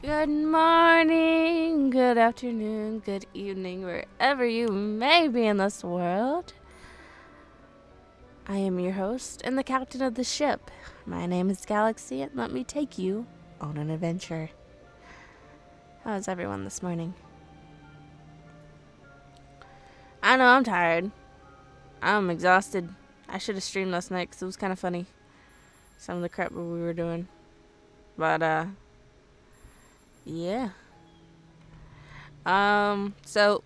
Good morning, good afternoon, good evening, wherever you may be in this world. I am your host and the captain of the ship. My name is Galaxy, and let me take you on an adventure. How's everyone this morning? I know I'm tired. I'm exhausted. I should have streamed last night because it was kind of funny. Some of the crap that we were doing. But, yeah. So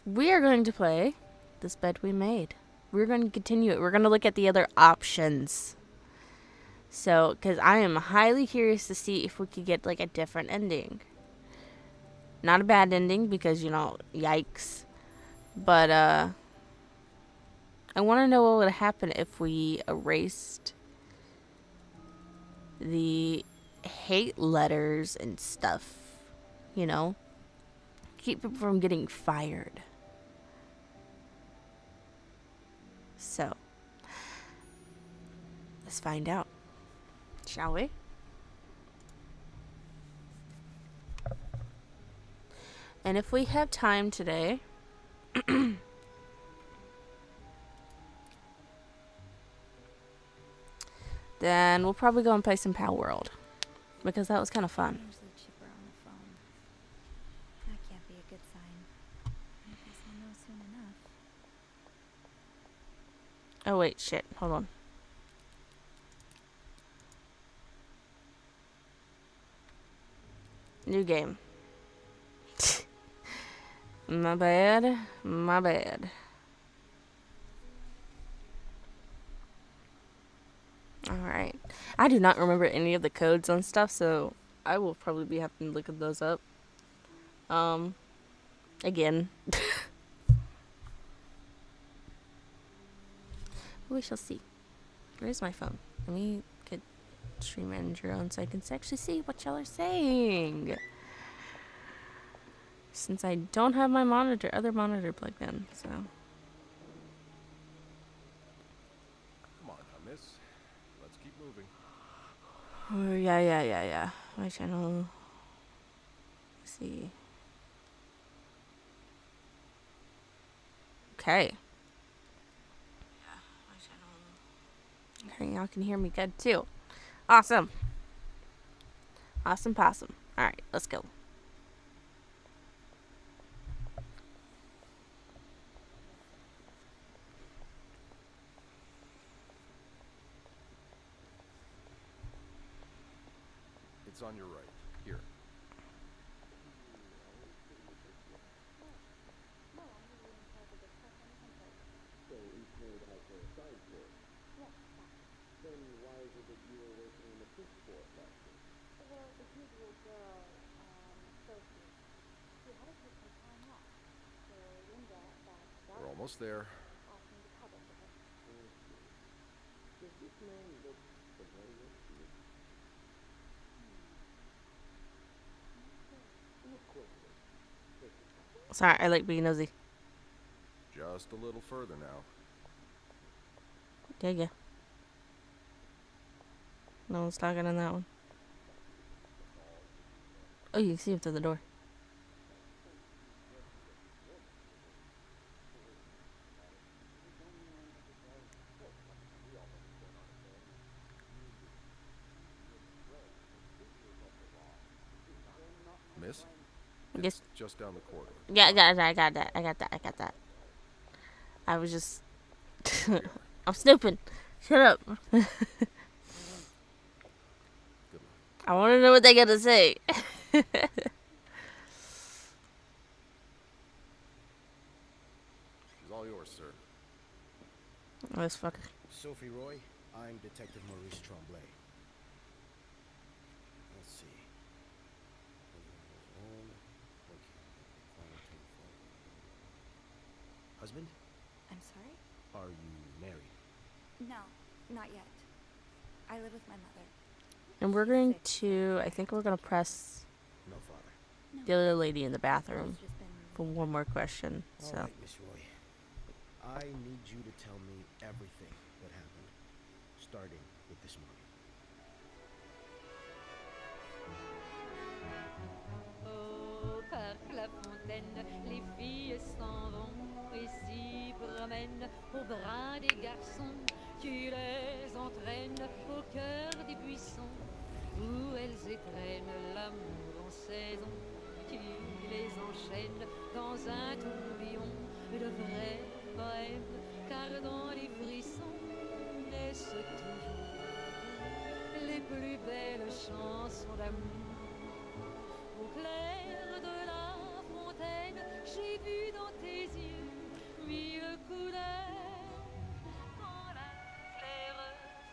we are going to play This Bed We Made. We're going to continue it. We're going to look at the other options. So, because I am highly curious to see if we could get, like, a different ending. Not a bad ending, because, you know, yikes. But, I want to know what would happen if we erased the hate letters and stuff. You know? Keep people from getting fired. So, let's find out. Shall we? And if we have time today, then we'll probably go and play some Pal World. Because that was kind of fun. Usually cheaper on the phone. That can't be a good sign. I guess I'll know soon enough. Oh, wait, shit. Hold on. New game. My bad. My bad. Alright. I do not remember any of the codes on stuff, so I will probably be having to look at those up. Again. We shall see. Where's my phone? Let me get Stream Manager on so I can actually see what y'all are saying. Since I don't have my other monitor plugged in, so. Come on now, miss. Let's keep moving. Oh, yeah. My channel. Let's see. Okay. Okay, y'all can hear me good too. Awesome. Awesome possum. Alright, let's go. It's on your right. Here. We're almost there. Sorry, I like being nosy. Just a little further now. Yeah. No one's talking on that one. Oh, you can see him through the door. Miss? Yes. It's just down the corridor. Yeah, I got that. I was just... I'm snooping. Shut up. Good luck. I want to know what they got to say. She's all yours, sir. This fucker. Sophie Roy, I'm Detective Maurice Tremblay. Let's see. Husband, I'm sorry? are you married? No, not yet. I live with my mother. And we're going to... I think we're going to press No father. No. the other lady in the bathroom It's just been... for one more question. All So, right, Miss Roy. I need you to tell me everything that happened, starting with this morning. s'en vont et s'y promènent au bras des garçons qui les entraînent au cœur des buissons où elles étrennent l'amour en saison qui les enchaîne dans un tourbillon de vrais poèmes car dans les frissons naissent toujours les plus belles chansons d'amour. Au clair de la fontaine, j'ai vu dans tes yeux mille couleurs. Quand la claire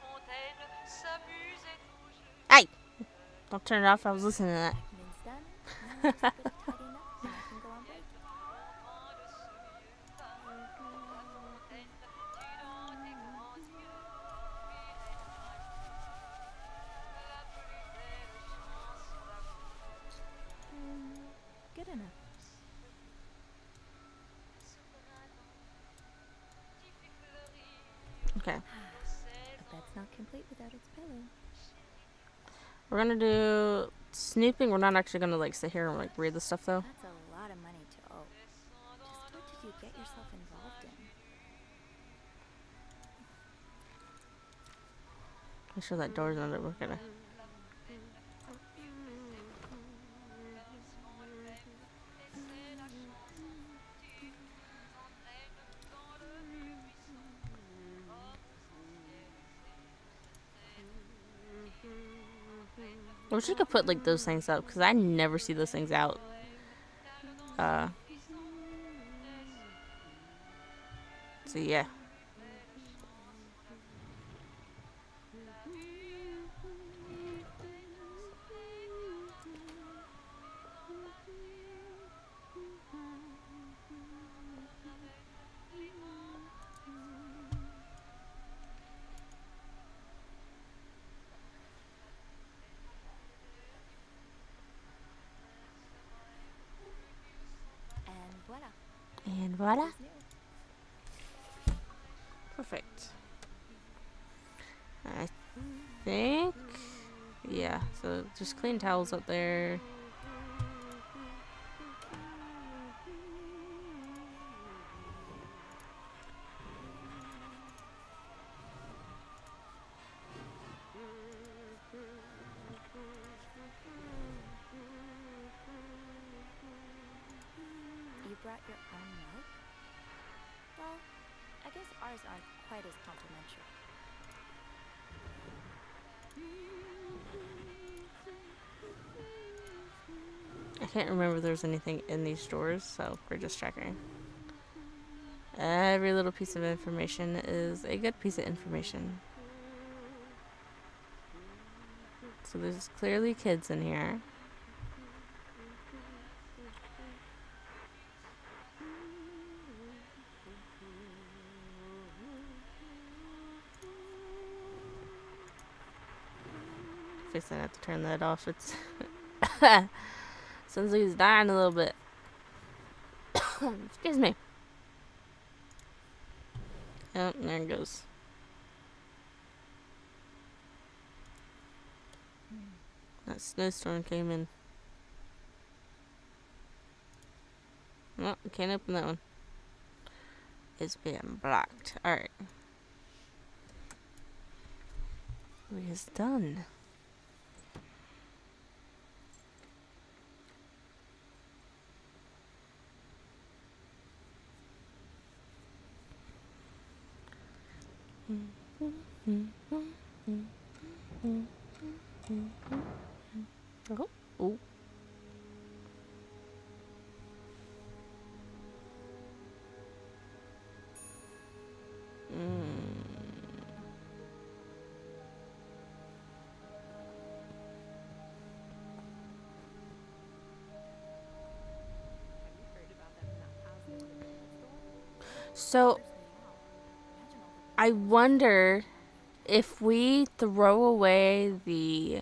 fontaine s'amusait au jeu. Hey! Don't turn it off. I was listening to that. Admin's done. Now just a bit of tidying up and I can go on break. Good enough. Okay. A bed's not complete without its pillow. We're gonna do snooping. We're not actually gonna like sit here and like read the stuff though. That's a lot of money to owe. Just what did you get yourself involved in? Make sure that door's not working. I wish you could put like those things up because I never see those things out. So yeah. And voila. And voila. It's new. Perfect. I think. Yeah, so just clean towels up there. You brought your own milk? Well, I guess ours aren't quite as complimentary. I can't remember if there's anything in these stores, so we're just checking. Every little piece of information is a good piece of information. So there's clearly kids in here. I guess I have to turn that off. It's sounds like he's dying a little bit. Excuse me. Oh, there it goes. That snowstorm came in. Well, can't open that one. It's being blocked. Alright. We is done. Oh. Oh. So, I wonder if we throw away the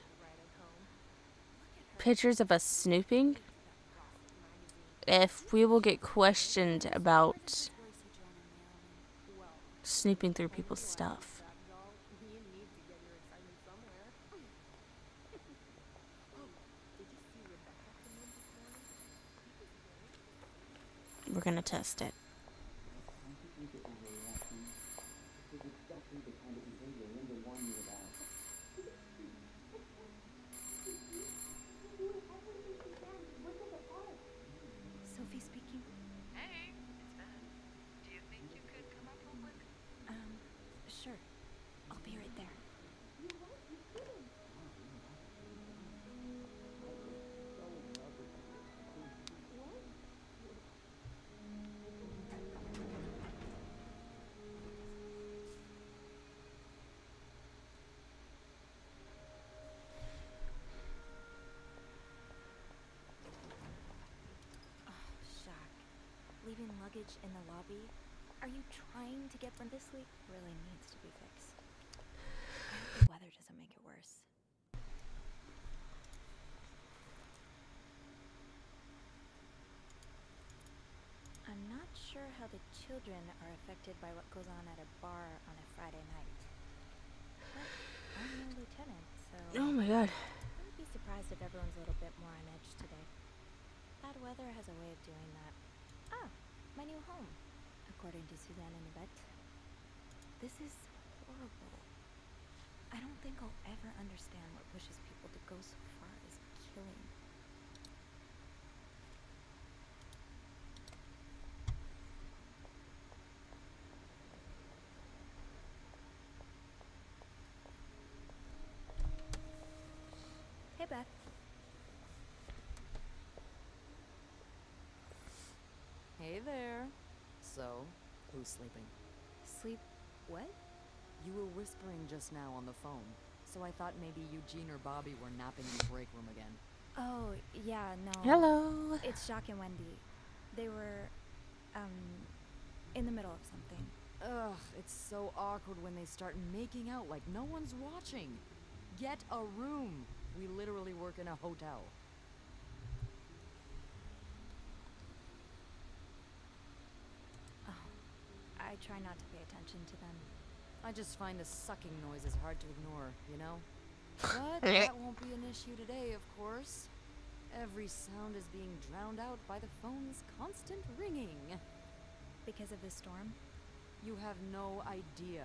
pictures of us snooping, if we will get questioned about snooping through people's stuff. We're gonna test it. Sophie speaking. Hey, it's Beth. Do you think you could come up real quick? Sure. I'll be right there. Oh, Jacques. Leaving luggage in the lobby? Are you trying to get Linda sleep? Really needs to be fixed. I hope the weather doesn't make it worse. I'm not sure how the children are affected by what goes on at a bar on a Friday night. But I'm no lieutenant, so Oh my god. wouldn't be surprised if everyone's a little bit more on edge today. Bad weather has a way of doing that. Ah, my new home, according to Suzanne and Yvette. This is horrible. I don't think I'll ever understand what pushes people to go so far as killing. Hey, Beth. Hey there. So, who's sleeping? Sleep what? You were whispering just now on the phone, so I thought maybe Eugene or Bobby were napping in the break room again. Oh, yeah, no. Hello. It's Jacques and Wendy. They were, in the middle of something. Ugh, it's so awkward when they start making out like no one's watching. Get a room. We literally work in a hotel. Oh, I try not to pay attention to them. I just find the sucking noises hard to ignore, you know? But that won't be an issue today, of course. Every sound is being drowned out by the phone's constant ringing. Because of the storm? You have no idea.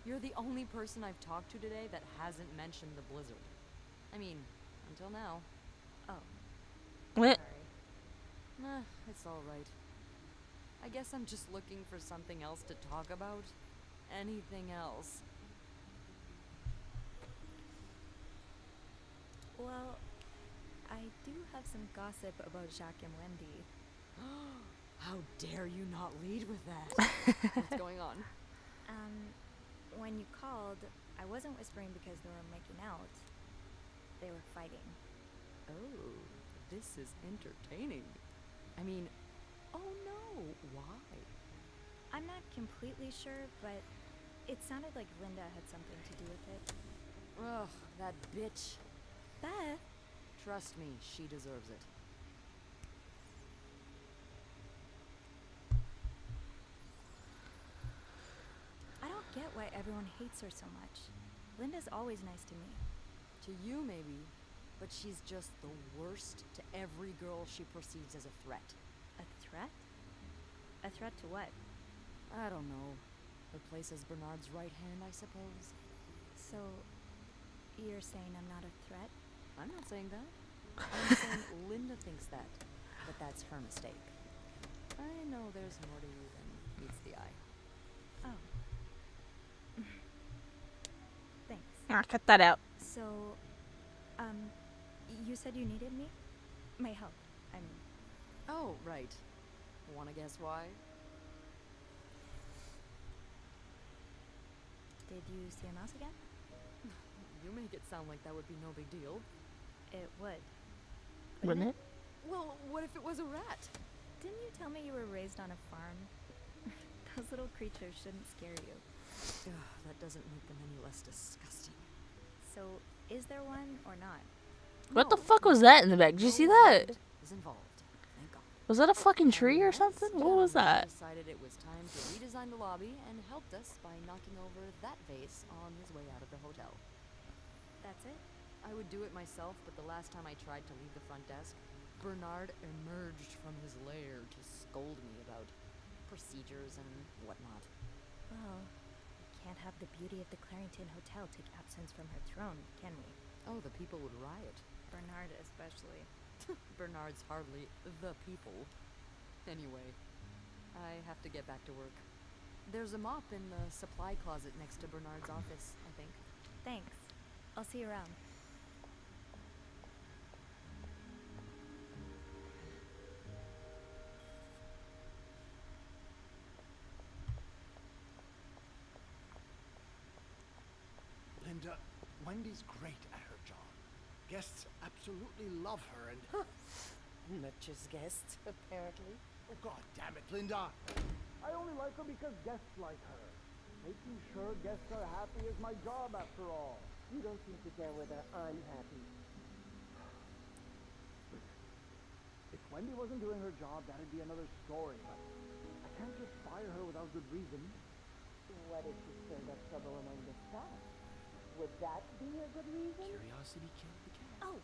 You're the only person I've talked to today that hasn't mentioned the blizzard. I mean, until now. Oh, What? sorry. Nah, it's alright. I guess I'm just looking for something else to talk about. Anything else. Well, I do have some gossip about Jacques and Wendy. How dare you not lead with that? What's going on? When you called, I wasn't whispering because they were making out. They were fighting. Oh, this is entertaining. I mean, oh no, why? I'm not completely sure, but it sounded like Linda had something to do with it. Ugh, that bitch. Beth! Trust me, she deserves it. I don't get why everyone hates her so much. Linda's always nice to me. To you, maybe, but she's just the worst to every girl she perceives as a threat. A threat? A threat to what? I don't know. Her place as Bernard's right hand, I suppose. So, you're saying I'm not a threat? I'm not saying that. I'm saying Linda thinks that, but that's her mistake. I know there's more to you than meets the eye. Oh. Thanks. Ah, cut that out. So, you said you needed me? My help, I mean. Oh, right. Wanna guess why? Did you see a mouse again? You make it sound like that would be no big deal. It would. Wouldn't it? Well, what if it was a rat? Didn't you tell me you were raised on a farm? Those little creatures shouldn't scare you. Ugh, that doesn't make them any less disgusting. So, is there one or not? What the fuck was that in the back? Did you see that? Is involved. Thank God. Was that a fucking tree or And something? this What was gentleman that? Decided it was time to redesign the lobby and helped us by knocking over that vase on his way out of the hotel. That's it? I would do it myself, but the last time I tried to leave the front desk, Bernard emerged from his lair to scold me about procedures and whatnot. Well, we can't have the beauty of the Clarington Hotel take absence from her throne, can we? Oh, the people would riot. Bernard especially. Bernard's hardly the people. Anyway, I have to get back to work. There's a mop in the supply closet next to Bernard's office, I think. Thanks. I'll see you around. Linda, Wendy's great at her job. Guests absolutely love her and... Not just guests, apparently. Oh, God damn it, Linda! I only like her because guests like her. Making sure guests are happy is my job, after all. You don't seem to care whether I'm happy. If Wendy wasn't doing her job, that'd be another story, but I can't just fire her without good reason. What if she stirred up trouble among the staff? Would that be a good reason? Curiosity killed the cat. Oh,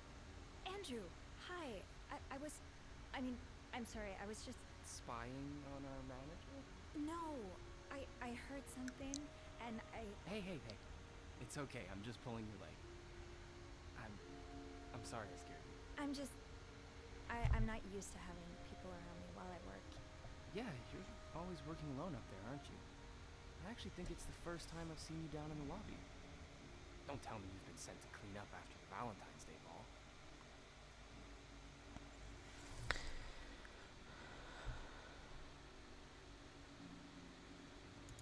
Andrew. Hi. I'm sorry. I was just... Spying on our manager? No. I heard something, and Hey. It's okay. I'm just pulling your leg. I'm sorry I scared you. I'm not used to having people around me while I work. Yeah, you're always working alone up there, aren't you? I actually think it's the first time I've seen you down in the lobby. Don't tell me you've been sent to clean up after the Valentine's Day ball.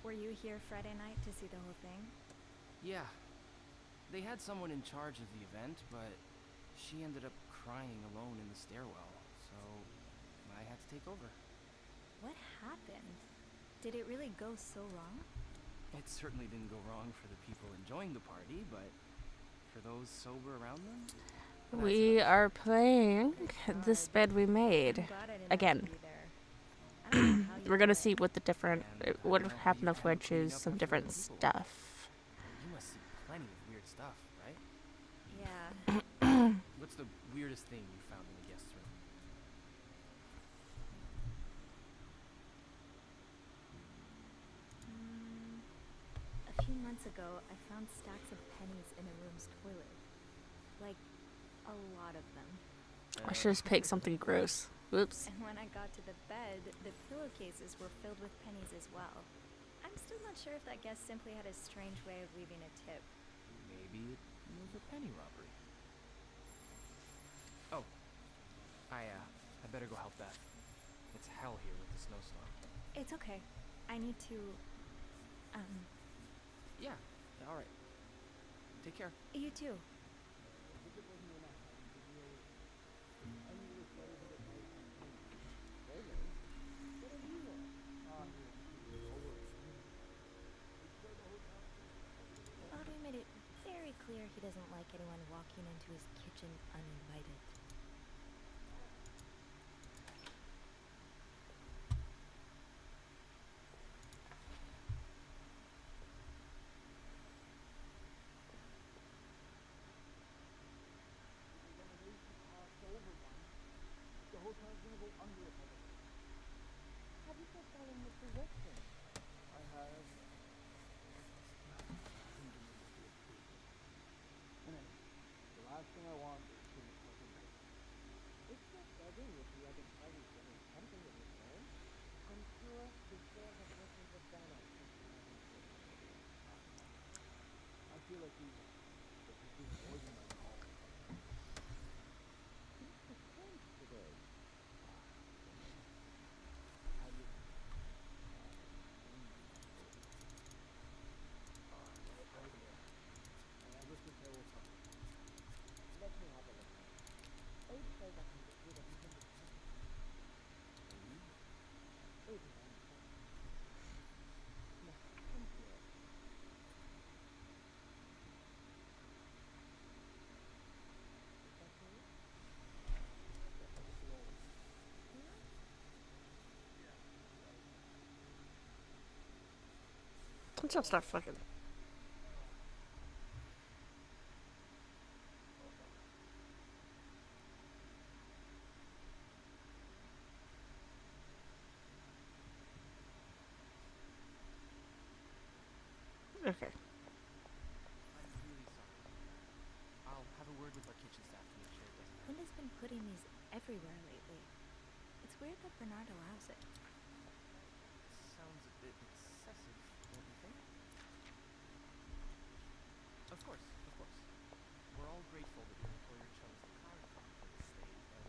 Were you here Friday night to see the whole thing? Yeah. They had someone in charge of the event, but she ended up crying alone in the stairwell, so I had to take over. What happened? Did it really go so wrong? It certainly didn't go wrong for the people enjoying the party, but for those sober around them... We are playing This Bed We Made. I'm glad I didn't Again. have to be there. I don't know how you We're gonna did see it. what the different, what would happen if we choose some different stuff. You must see plenty of weird stuff, right? Yeah. What's the weirdest thing you found in the guest room? A few months ago, I found stacks of pennies in a room's toilet. Like, a lot of them. I should have picked something gross. Whoops. And when I got to the bed, the pillowcases were filled with pennies as well. I'm still not sure if that guest simply had a strange way of leaving a tip. Maybe it was a penny robbery. Oh, I better go help Beth. It's hell here with the snowstorm. It's okay. I need to, Yeah, all right. Take care. you too. Audrey made it very clear he doesn't like anyone walking into his kitchen uninvited. Have you kept calling Mr. Weston? I have... Anyway, the last thing I want is to make like a bed. It's not begging if the other party's getting something in return. I'm sure the share has listened to Donna since the Valentine's Day. I feel like he's being poisoned by alcohol. He's the French today. How do you... I never think I will come. Let me have a look. Abe says I can get rid of even the penny. Abe is on the phone. Now, come here. Is that you? Let's just start fucking. putting these everywhere lately. It's weird that Bernard allows it. Sounds a bit excessive, don't you think? Of course, of course. We're all grateful that your employer chose the card farm for this stage, but...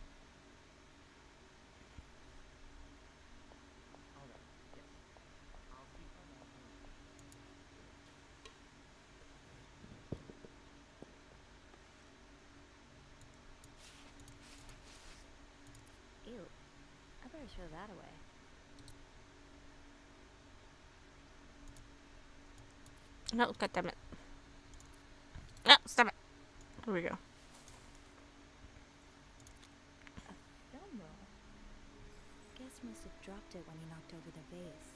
Alright, yes. I'll keep my mouth moving. Ew. I better throw that away. No, God damn it. No, stop it. Here we go. A film roll. Guess must have dropped it when he knocked over the vase.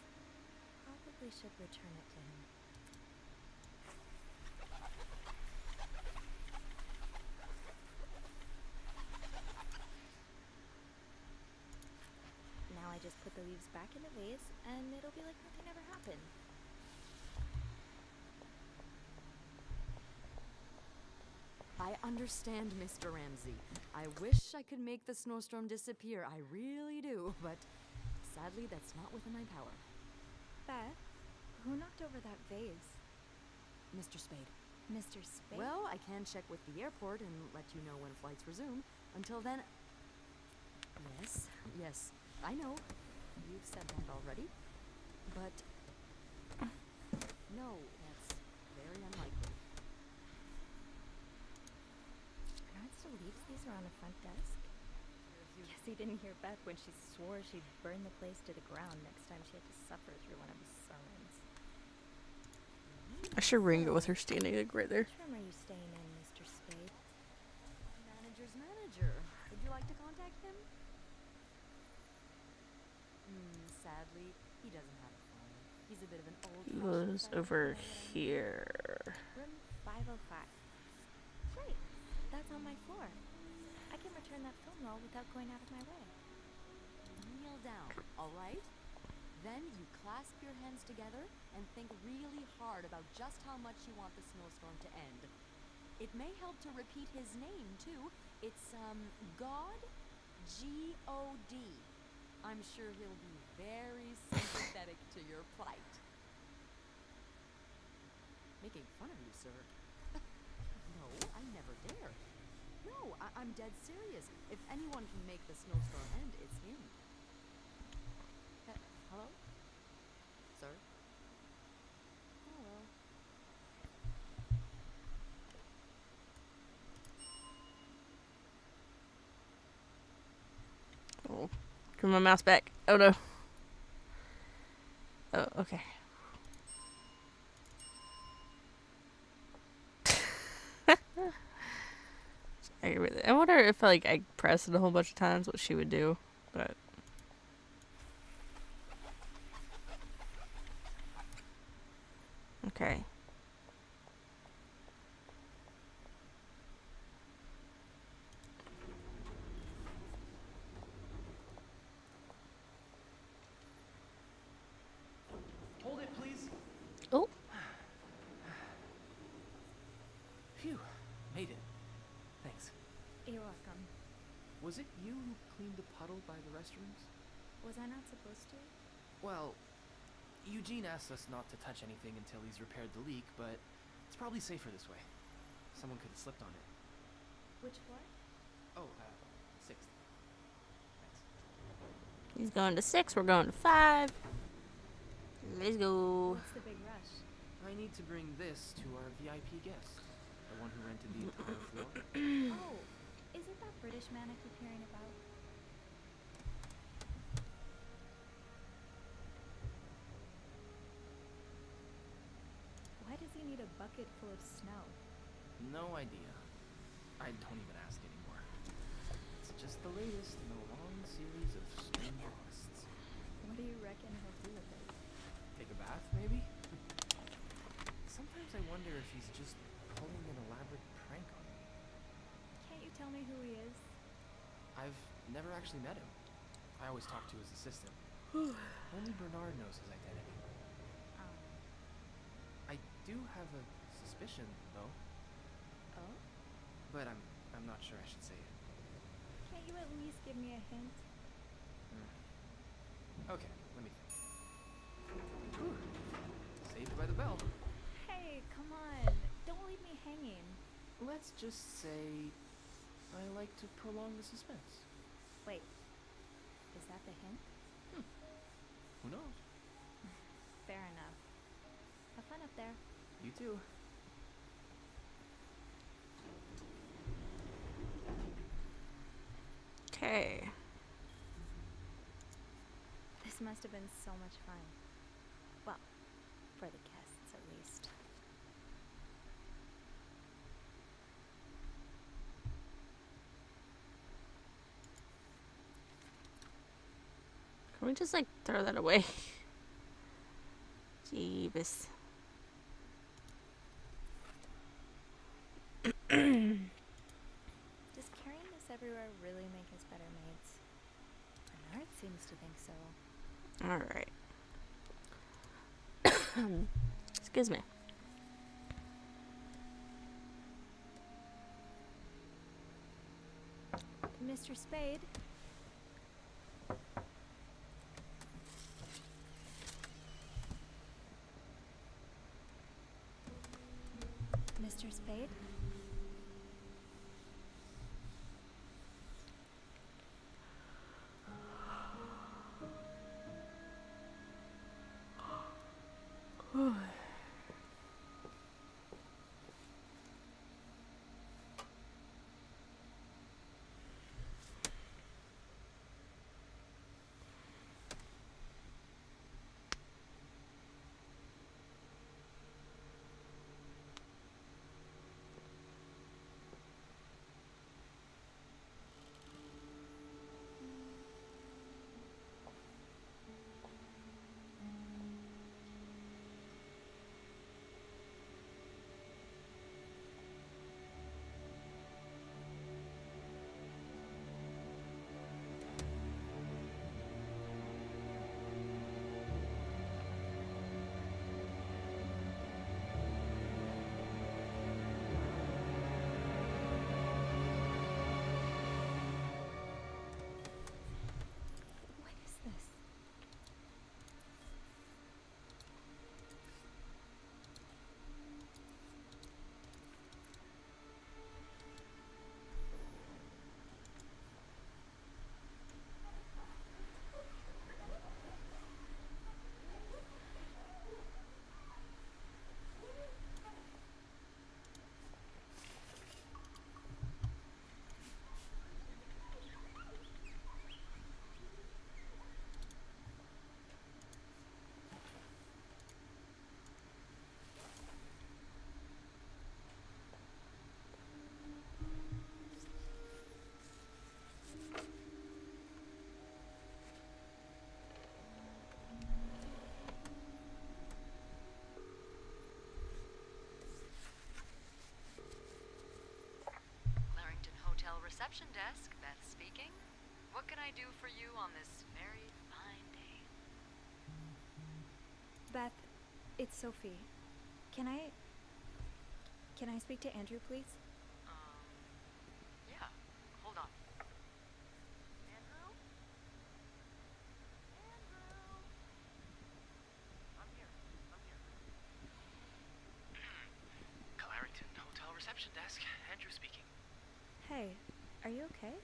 Probably should return it to him. Now I just put the leaves back in the vase, and it'll be like nothing ever happened. I understand, Mr. Ramsey. I wish I could make the snowstorm disappear. I really do, but sadly that's not within my power. Beth, who knocked over that vase? Mr. Spade. Mr. Spade? Well, I can check with the airport and let you know when flights resume. Until then... Yes, I know. You've said that already. But... no, that's very unlikely. Bernard still leaves these around the front desk? Guess he didn't hear Beth when she swore she'd burn the place to the ground next time she had to suffer through one of his sermons. I should ring it with her standing like right there. Which room are you staying in, Mr. Spade? Manager's manager. Would you like to contact him? Sadly, he doesn't have a phone. He's a bit of an old. He was over here. Room 505. Great. That's on my floor. I can return that film roll without going out of my way. Kneel down, all right? Then you clasp your hands together and think really hard about just how much you want the snowstorm to end. It may help to repeat his name, too. It's, God? G-O-D. I'm sure he'll be very sympathetic to your plight. Making fun of you, sir. No, I never dare. No, I'm dead serious. If anyone can make the snowstorm end, it's him. Hello? Sir? Oh, well. Oh, give my mouse back. Oh no. Oh, okay. I wonder if like I pressed it a whole bunch of times what she would do, but okay. Hold it, please. Oh. Phew, made it. Thanks. You're welcome. Was it you who cleaned the puddle by the restrooms? Was I not supposed to? Well, Eugene asked us not to touch anything until he's repaired the leak, but it's probably safer this way. Someone could have slipped on it. Which floor? Oh, 6th. Thanks. He's going to 6, we're going to 5. Let's go. What's the big rush? I need to bring this to our VIP guest, the one who rented the entire floor. Oh, is it that British man I keep hearing about? Why does he need a bucket full of snow? No idea. I don't even ask anymore. It's just the latest in a long series of strange requests. What do you reckon he'll do with it? Take a bath, maybe? Sometimes I wonder if he's just pulling an elaborate prank on me. Can't you tell me who he is? I've never actually met him. I always talk to his assistant. Only Bernard knows his identity. I do have a suspicion, though. Oh? But I'm not sure I should say it. Can't you at least give me a hint? Okay, let me think. Whew. Saved by the bell. Hey, come on. Don't leave me hanging. Let's just say I like to prolong the suspense. Wait, is that the hint? Who knows? Fair enough. Have fun up there. You too. Okay. This must have been so much fun. Well, for the guests at least. Can we just like throw that away? Jeebus. Does carrying this everywhere really make us better maids? Bernard seems to think so. Alright. Excuse me. Mr. Spade? Mr. Spade? What is this? Clarington Hotel reception desk, Beth speaking. What can I do for you on this very fine day? Beth, it's Sophie. Can I speak to Andrew, please? Yeah. Hold on. Andrew? Andrew? I'm here. Clarington Hotel reception desk. Andrew speaking. Hey, are you okay?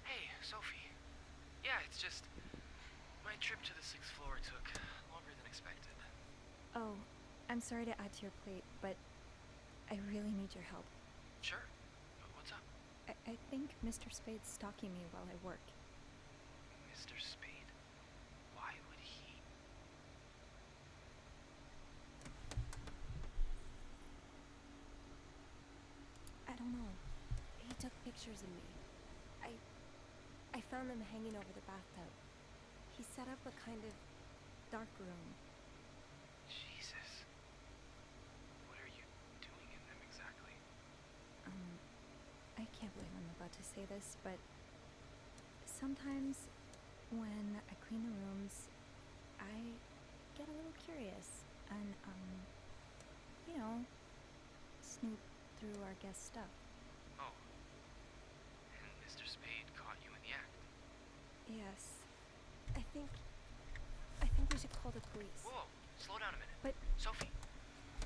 Hey, Sophie. Yeah, it's just my trip to the 6th floor took longer than expected. Oh, I'm sorry to add to your plate, but I really need your help. Sure. What's up? I think Mr. Spade's stalking me while I work. Mr. Spade? Why would he? I don't know. He took pictures of me. I found them hanging over the bathtub. He set up a kind of dark room. Jesus. What are you doing in them exactly? I can't believe I'm about to say this, but sometimes when I clean the rooms, I get a little curious and, snoop through our guest stuff. Oh. And Mr. Spade caught you I think we should call the police. Whoa, slow down a minute. But Sophie,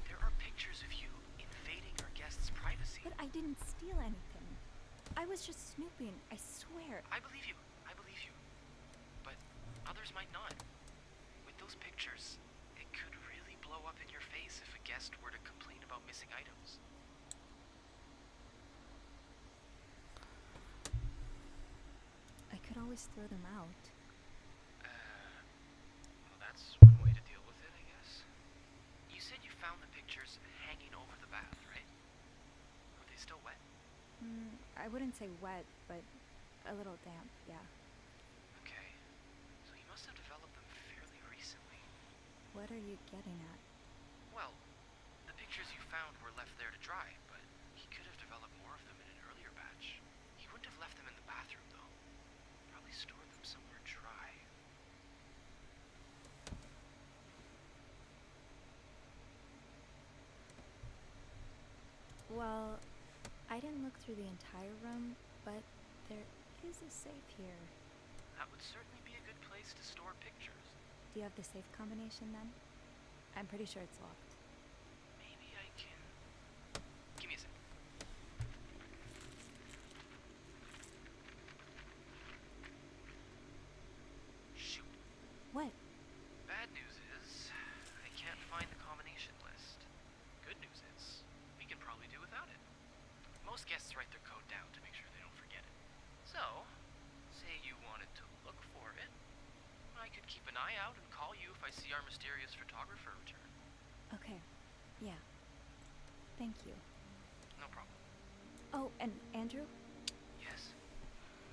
there are pictures of you invading our guests' privacy. But I didn't steal anything. I was just snooping, I swear. I believe you. I believe you. But others might not. With those pictures, it could really blow up in your face if a guest were to complain about missing items. I could always throw them out. Well, that's one way to deal with it, I guess. You said you found the pictures hanging over the bath, right? Were they still wet? I wouldn't say wet, but a little damp, yeah. Okay. So you must have developed them fairly recently. What are you getting at? Well, the pictures you found were left there to dry, but he could have developed more of them in an earlier batch. He wouldn't have left them in the bathroom, though. Probably stored them somewhere dry. Well, I didn't look through the entire room, but there is a safe here. That would certainly be a good place to store pictures. Do you have the safe combination then? I'm pretty sure it's locked. Maybe I can... Give me a sec. Shoot. What? Bad news is, I can't find the combination list. Good news is, we can probably do without it. Most guests write their code down to make sure they don't forget it. So, say you wanted to look for it, I could keep an eye out and call you if I see our mysterious photographer return. Okay. Yeah. Thank you. No problem. Oh, and Andrew, Yes,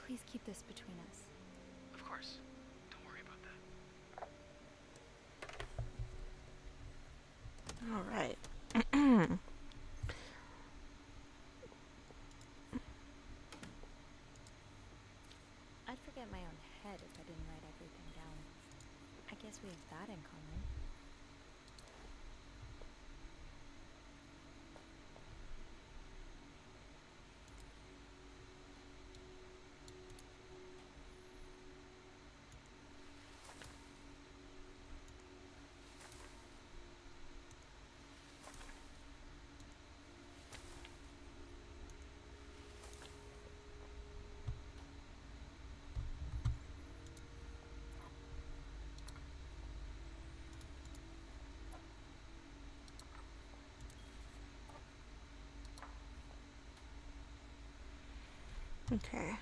please keep this between us. of course. Don't worry about that. All right. I'd forget my own head if I didn't write everything down. I guess we have that in common. Okay.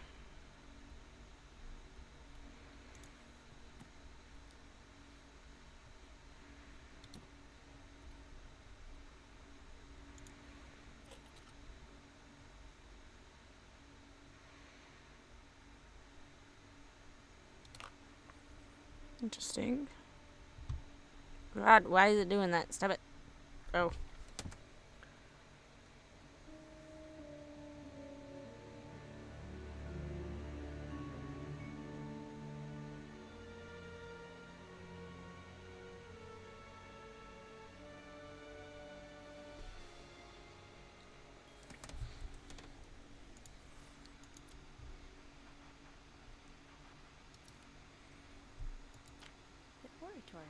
Interesting. God, why is it doing that? Stop it. Oh. The oratory.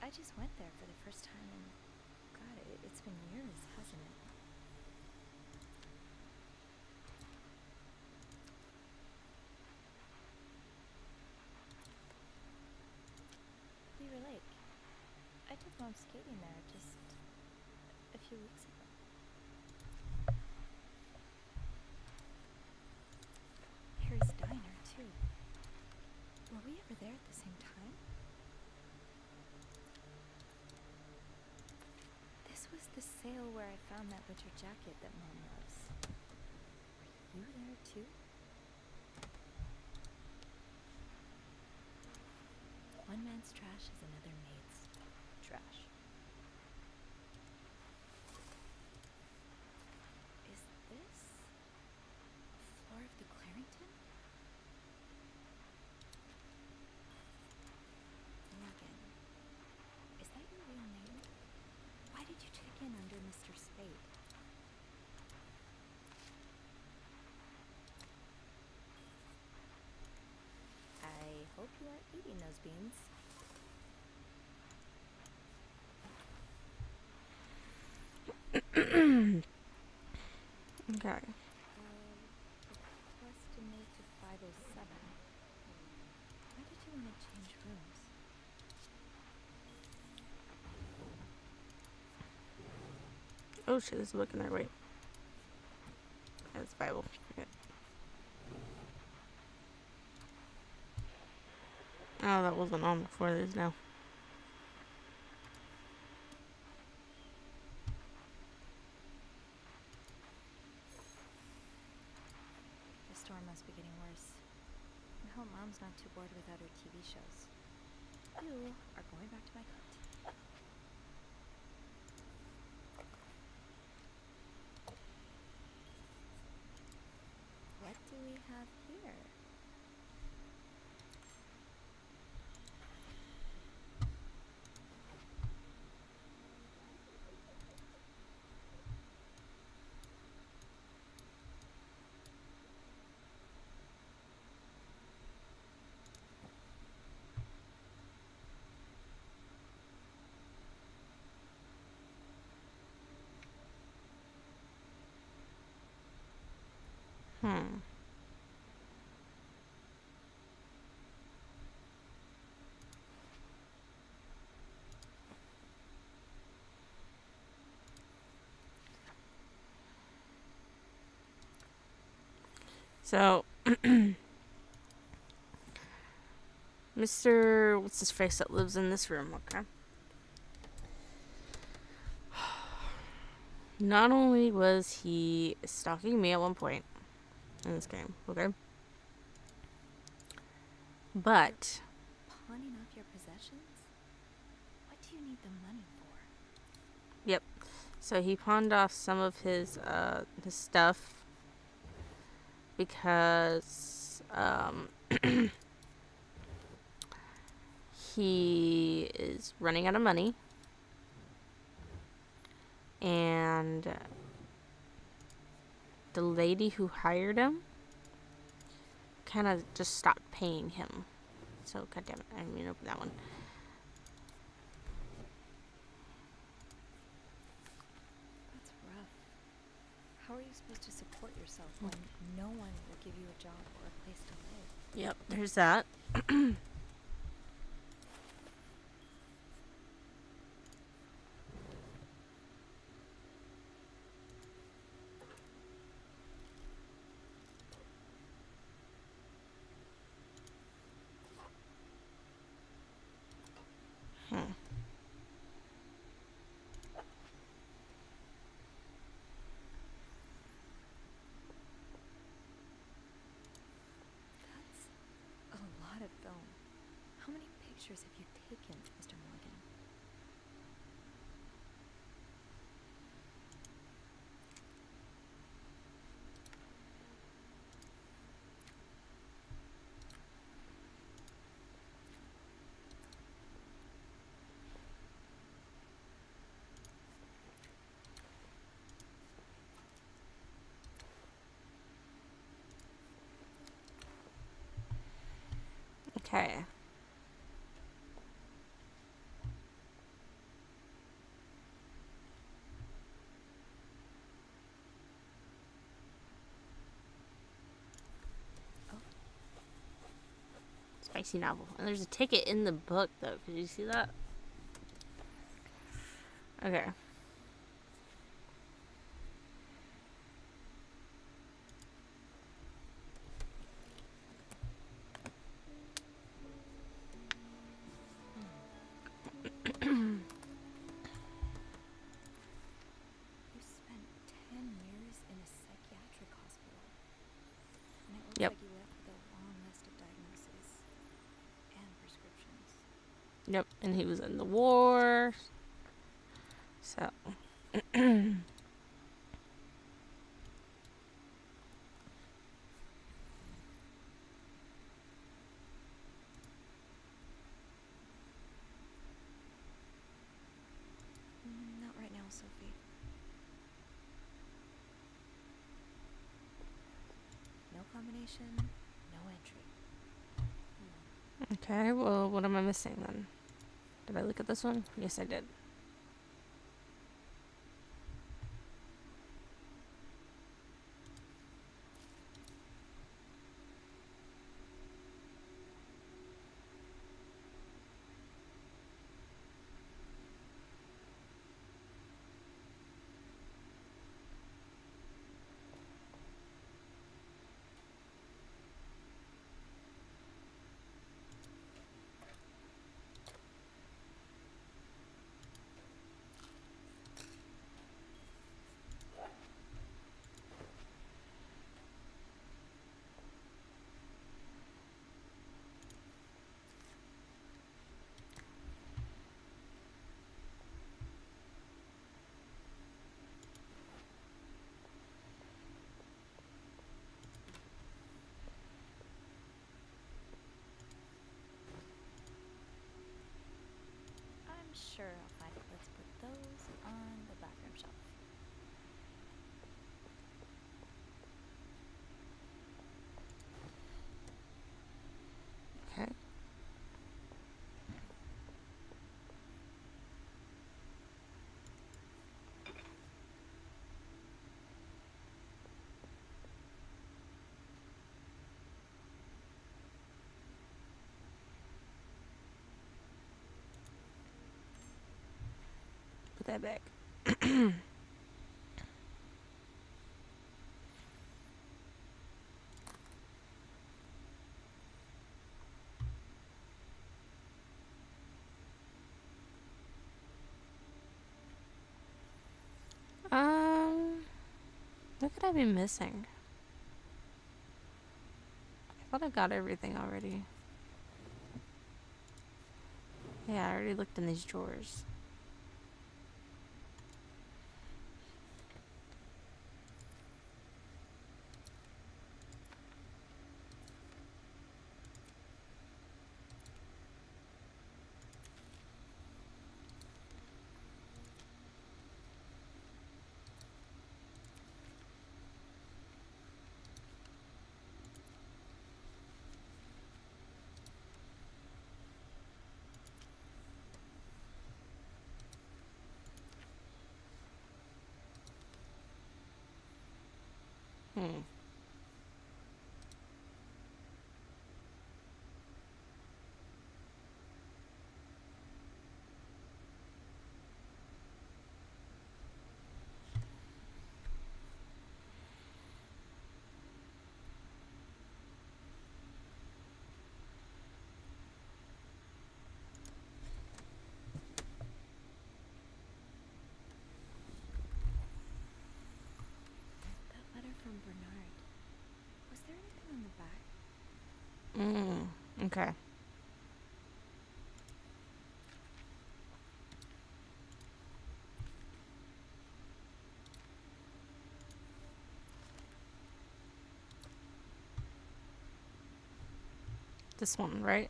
I just went there for the first time and God, it's been years, hasn't it? Beaver Lake. I took Mom skating there just a few weeks ago. Harry's Diner, too. Were we ever there at the same time? This was the sale where I found that winter jacket that Mom loves. Were you there, too? One man's trash is another maid's trash. Is this a floor of the Clarington? Morgan, is that your real name? Why did you check in under Mr. Spade? I hope you are eating beans. Okay. Request to move to 507. Why did you want to change rooms? Oh shit, this is looking there. Wait. That's Bible. Forget. Oh, that wasn't on before. It is now. The storm must be getting worse. I hope Mom's not too bored without her TV shows. You are going back to my cot. What do we have here? Hmm. So, Mr. What's his face that lives in this room, okay? Not only was he stalking me at one point in this game, okay? But Pawning off your possessions? What do you need the money for? yep. So he pawned off some of his stuff because he is running out of money, and the lady who hired him kind of just stopped paying him. So, goddammit, I didn't mean open that one. That's rough. How are you supposed to support yourself when no one will give you a job or a place to live? Yep, there's that. That's a lot of film. How many pictures have you taken, Mr. Morgan? Okay. Spicy novel. And there's a ticket in the book, though. Could you see that? Okay. You spent 10 years in a psychiatric hospital. And it looks Yep. like you left with a long list of diagnoses and prescriptions. Yep, and he was in the war. So. Not right now, Sophie. No combination, no entry. Okay, well, what am I missing then? Did I look at this one? Yes, I did. I'm sure I'll find it. Let's put those on the bathroom shelf. Okay. Put that back. What could I be missing? I thought I got everything already. Yeah, I already looked in these drawers. Hmm. That letter from Bernard. Was there anything on the back? Okay. This one, right?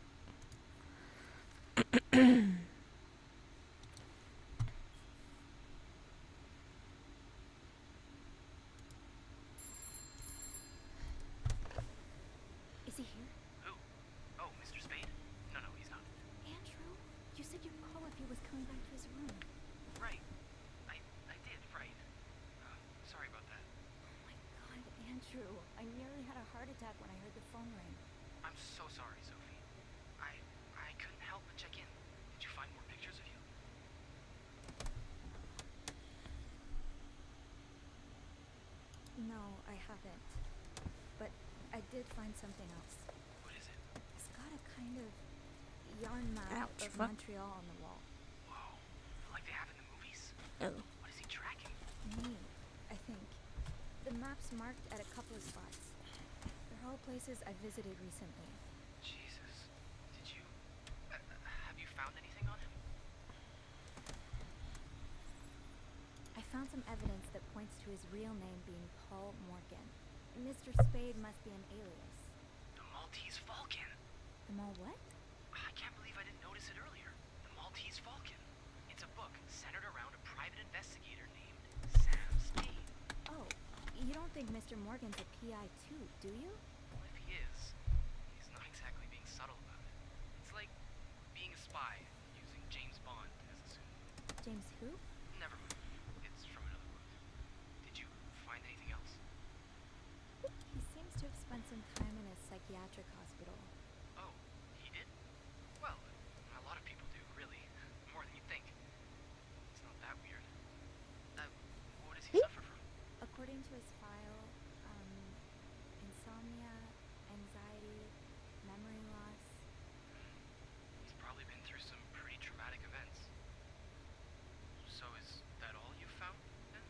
Is he here? Who? Oh, Mr. Spade? No, no, he's not. Andrew? You said you'd call if he was coming back to his room. Right. I did, right. Sorry about that. Oh my god, Andrew. I nearly had a heart attack when I heard the phone ring. I'm so sorry, Sophie. I couldn't help but check in. Did you find more pictures of you? No, I haven't. But I did find something else. What is it? It's got a kind of yarn map Ouch, of fuck. Montreal on the wall. Whoa. Like they have in the movies? Oh. What is he tracking? Me, I think. The map's marked at a couple of spots. They're all places I visited recently. Jesus. Did you... have you found anything on him? I found some evidence that points to his real name being Paul Morgan. Mr. Spade must be an alias. The Maltese Falcon. The mall what? I can't believe I didn't notice it earlier. The Maltese Falcon. It's a book centered around a private investigator named Sam Spade. Oh, you don't think Mr. Morgan's a PI too, do you? Well, if he is, he's not exactly being subtle about it. James who? Never mind. It's from another book. Did you find anything else? He seems to have spent some time in a psychiatric hospital. Oh, he did? Well, a lot of people do, really. More than you think. It's not that weird. What does he suffer from? According to his file, insomnia, anxiety, memory loss. He's probably been through some pretty traumatic events. So is that all you found, then?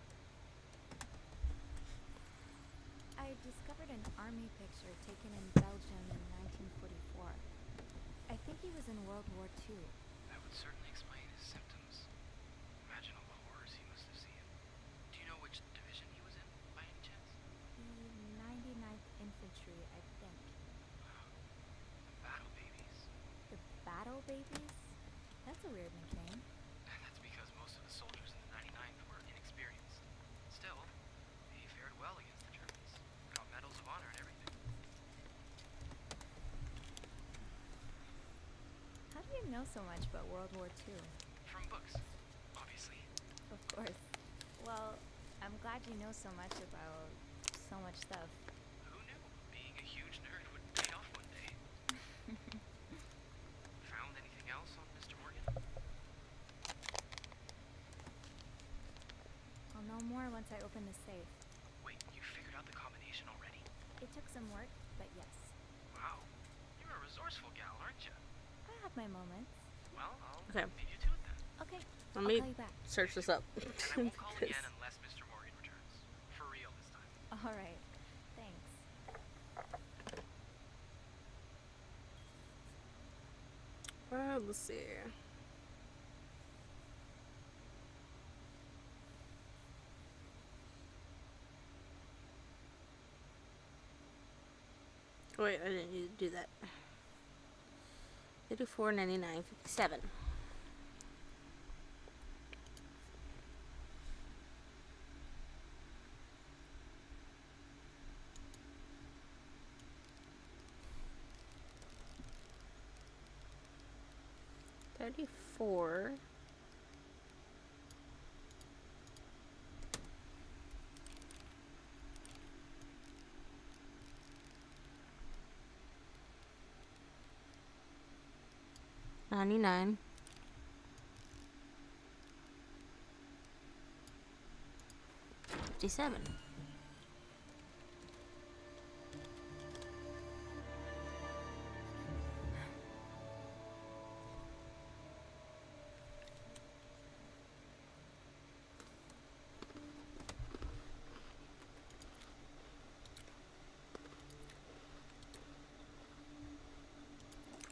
I discovered an army picture taken in Belgium in 1944. I think he was in World War II. That would certainly explain his symptoms. Imagine all the horrors he must have seen. Do you know which division he was in, by any chance? The 99th Infantry, I think. The Battle Babies. The Battle Babies? That's a weird nickname. That's because most of the soldiers in the 99th were inexperienced. Still, they fared well against the Germans. Got medals of honor and everything. How do you know so much about World War II? From books, obviously. Of course. Well, I'm glad you know so much about so much stuff. Who knew being a huge nerd would pay off one day? Found anything else on Mr. Morgan? I'll know more once I open the safe. Wait, you figured out the combination already? It took some work, but yes. Wow. You're a resourceful gal, aren't you? I have my moments. Well, I'll Okay. leave you to it then. Okay, Let I'll me call you back. search this up. And I won't call again unless Mr. Morgan returns. For real this time. All right. Thanks. Let's see. Wait, I didn't need to do that. 54.99.57. $34. $99. $57.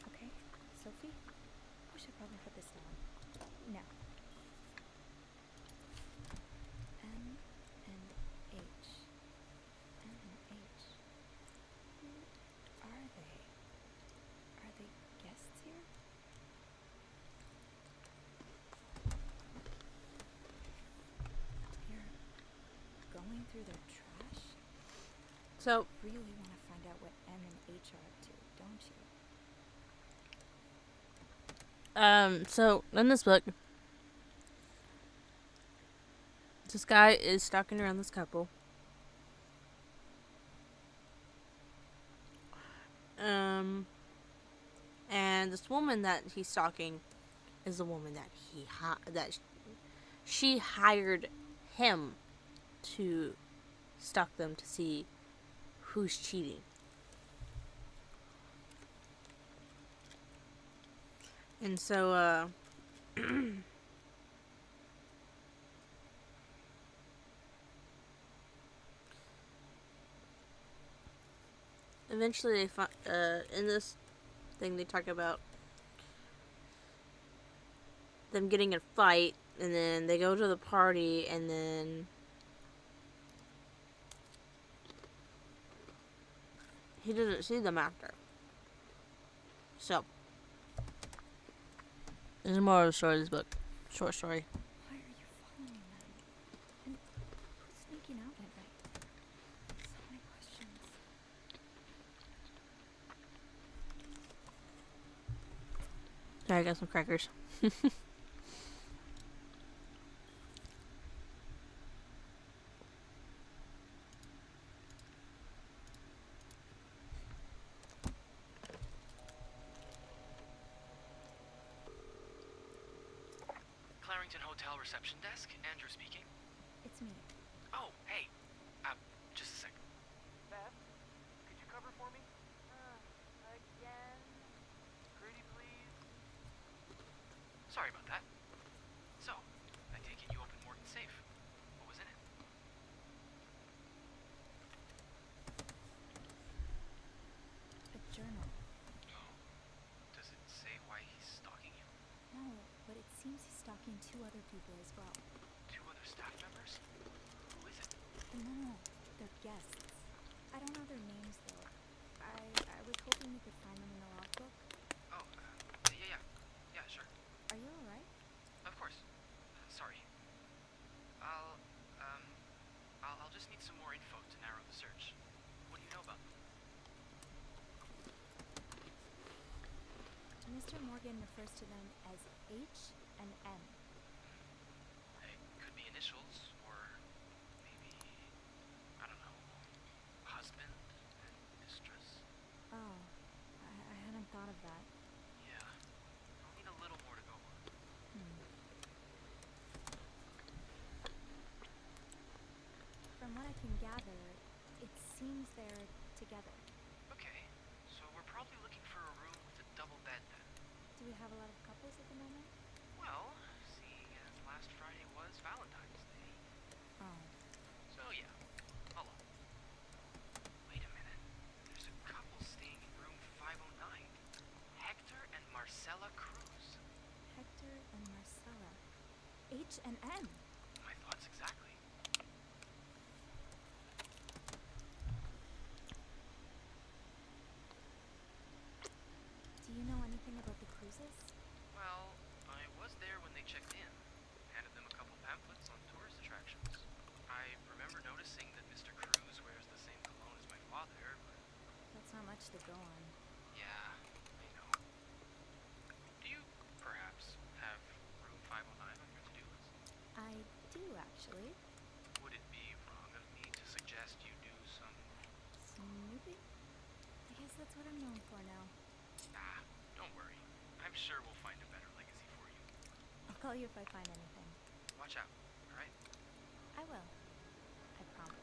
Okay, Sophie, we should probably put this down. Now. M and H. M and H. Who are they? Are they guests here? You're going through their trash? So, Really want to find out what M and H are up to, don't you? so in this book, this guy is stalking around this couple. And this woman that he's stalking is the woman that she hired him to stalk them to see who's cheating. And so, eventually they find, in this thing they talk about them getting in a fight, and then they go to the party, and then he doesn't see them after. So, there's more of the story of this book. Short story. Why are you following them? And who's sneaking out at night? So many questions. Sorry, I got some crackers. Warrington Hotel reception desk. Andrew speaking. It's me. Oh, hey. Just a sec. Beth, could you cover for me? Again? Pretty please. Sorry about that. So, I take it you opened Morgan's safe. What was in it? A journal. Oh. Does it say why he's stalking you? No, but it seems he's stalking 2 other people as well. 2 other staff members? Who is it? No, they're guests. I don't know their names though. I was hoping you could find them in the logbook. Oh, yeah. Yeah, sure. Are you alright? Of course. Sorry. I'll just need some more info to narrow the search. What do you know about them? Mr. Morgan refers to them as H and M. It could be initials, or maybe, I don't know, husband and mistress? Oh, I hadn't thought of that. Yeah. I'll need a little more to go on. From what I can gather, it seems they're together. Okay, so we're probably looking for a room with a double bed then. Do we have a lot of couples at the moment? Well, seeing as last Friday was Valentine's Day. Oh. So yeah, a lot. Wait a minute. There's a couple staying in room 509. Hector and Marcella Cruz. Hector and Marcella. H and M. My thoughts exactly. Do you know anything about the Cruzes? Well, I was there when they checked in. Handed them a couple pamphlets on tourist attractions. I remember noticing that Mr. Cruz wears the same cologne as my father, but That's not much to go on. yeah, I know. Do you, perhaps, have room 509 on your to-do list? I do, actually. Would it be wrong of me to suggest you do some... Snooping? I guess that's what I'm known for now. Ah, don't worry. I'm sure we'll find a better legacy for you. I'll call you if I find anything. Watch out, alright? I will. I promise.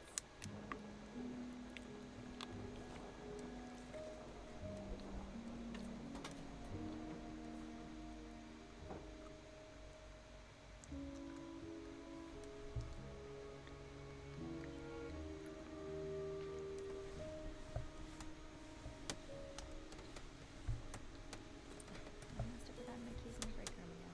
I must have forgotten my keys in the break room again.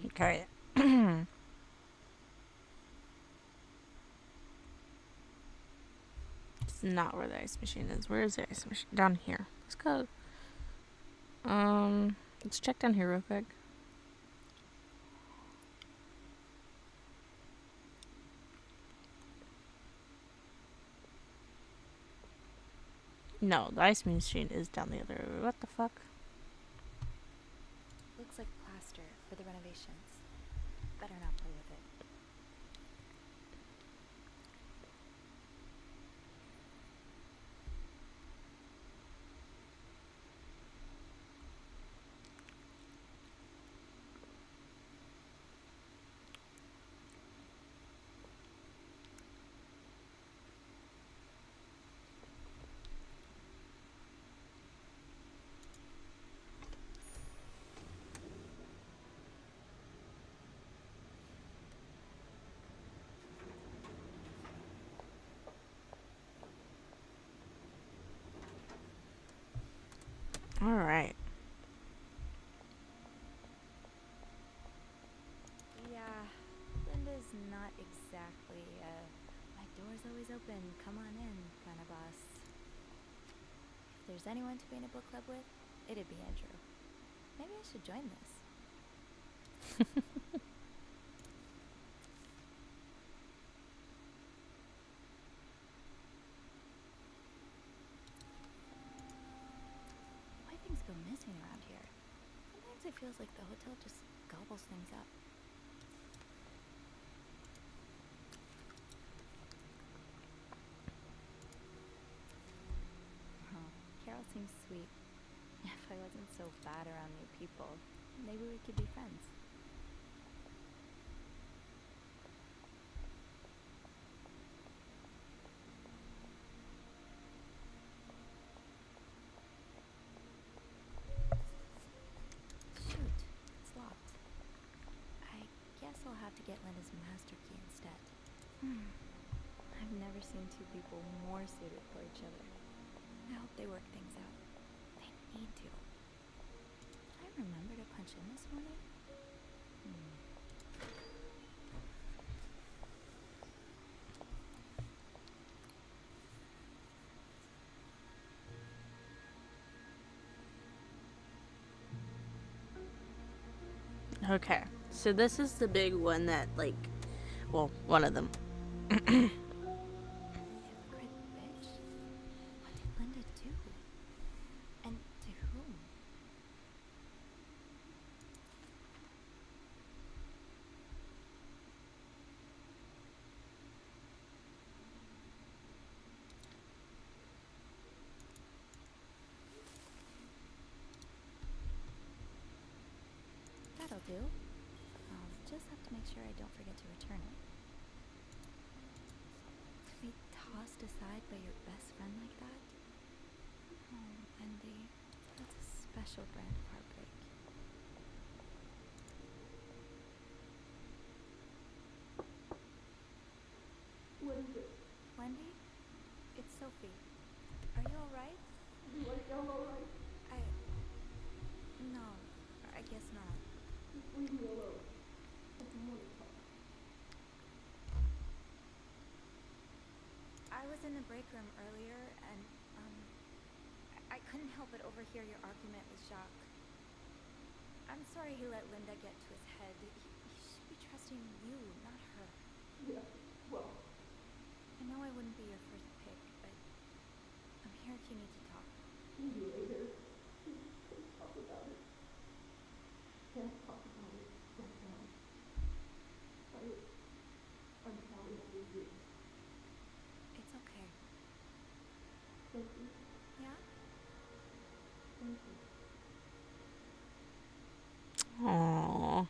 Okay. It's not where the ice machine is. Where is the ice machine? Down here. Let's go. Let's check down here real quick. No, the ice machine is down the other way. What the fuck? Looks like plaster for the renovations. Better not play with it. All right. Yeah, Linda's not exactly, my door's always open, come on in kind of boss. If there's anyone to be in a book club with, it'd be Andrew. Maybe I should join this. Why things go missing around here? Sometimes it feels like the hotel just gobbles things up. Huh. Carol seems sweet. If I wasn't so bad around new people, maybe we could be friends. Shoot, it's locked. I guess I'll have to get Linda's master key instead. I've never seen two people more suited for each other. I hope they work things out. They need to. Did I remember to punch in this morning? Okay, so this is the big one that, like, well, one of them. Hypocrite bitch. What did Linda do? And to whom? That'll do. I'll just have to make sure I don't forget to return it. To be tossed aside by your best friend like that? Oh, Wendy, that's a special brand of heartbreak. What is it? Wendy? It's Sophie. Are you alright? Do I sound alright? No, I guess not. Just leave me alone. I don't want to talk. I was in the break room earlier and, I couldn't help but overhear your argument with Jacques. I'm sorry he let Linda get to his head. He should be trusting you, not her. Yeah, well, I know I wouldn't be your first pick, but I'm here if you need to talk. see you later. Can't talk about it. Can't talk about it right now. I'm sorry I did this. It's okay. Sophie, Yeah? thank you. Aww.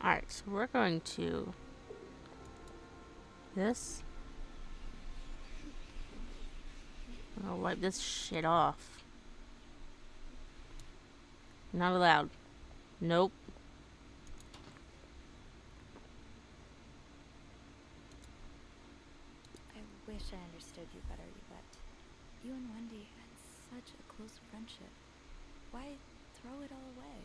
Alright, so we're going to this. I'm gonna wipe this shit off. Not allowed. Nope. I wish I understood you better, Yvette. You and Wendy had such a close friendship. Why throw it all away?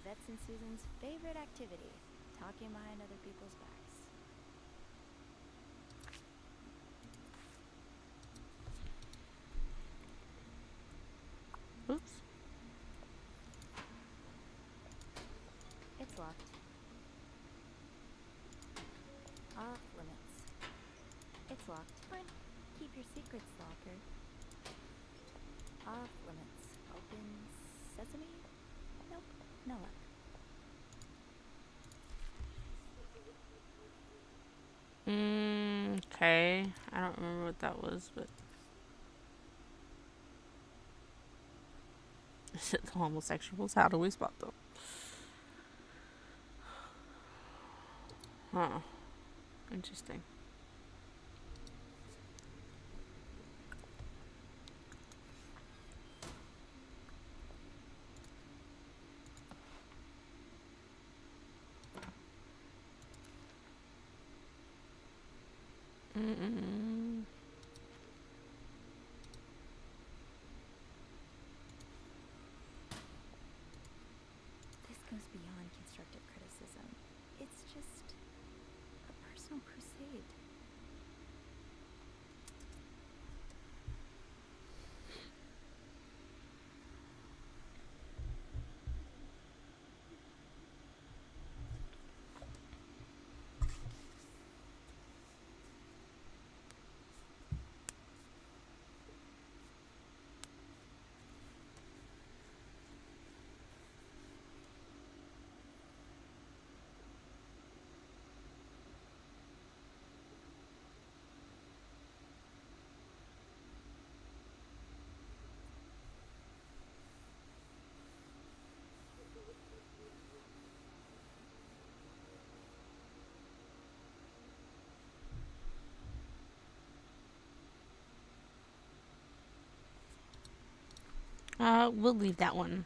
Yvette's and Susan's favorite activity, talking behind other people's backs. Oops. It's locked. Off limits. It's locked. Fine. Keep your secrets, locker. Off limits. Open sesame? Nope. No luck. Okay. I don't remember what that was, but is it the homosexuals? How do we spot them? Huh. Interesting. This goes beyond constructive criticism. It's just a personal crusade. We'll leave that one.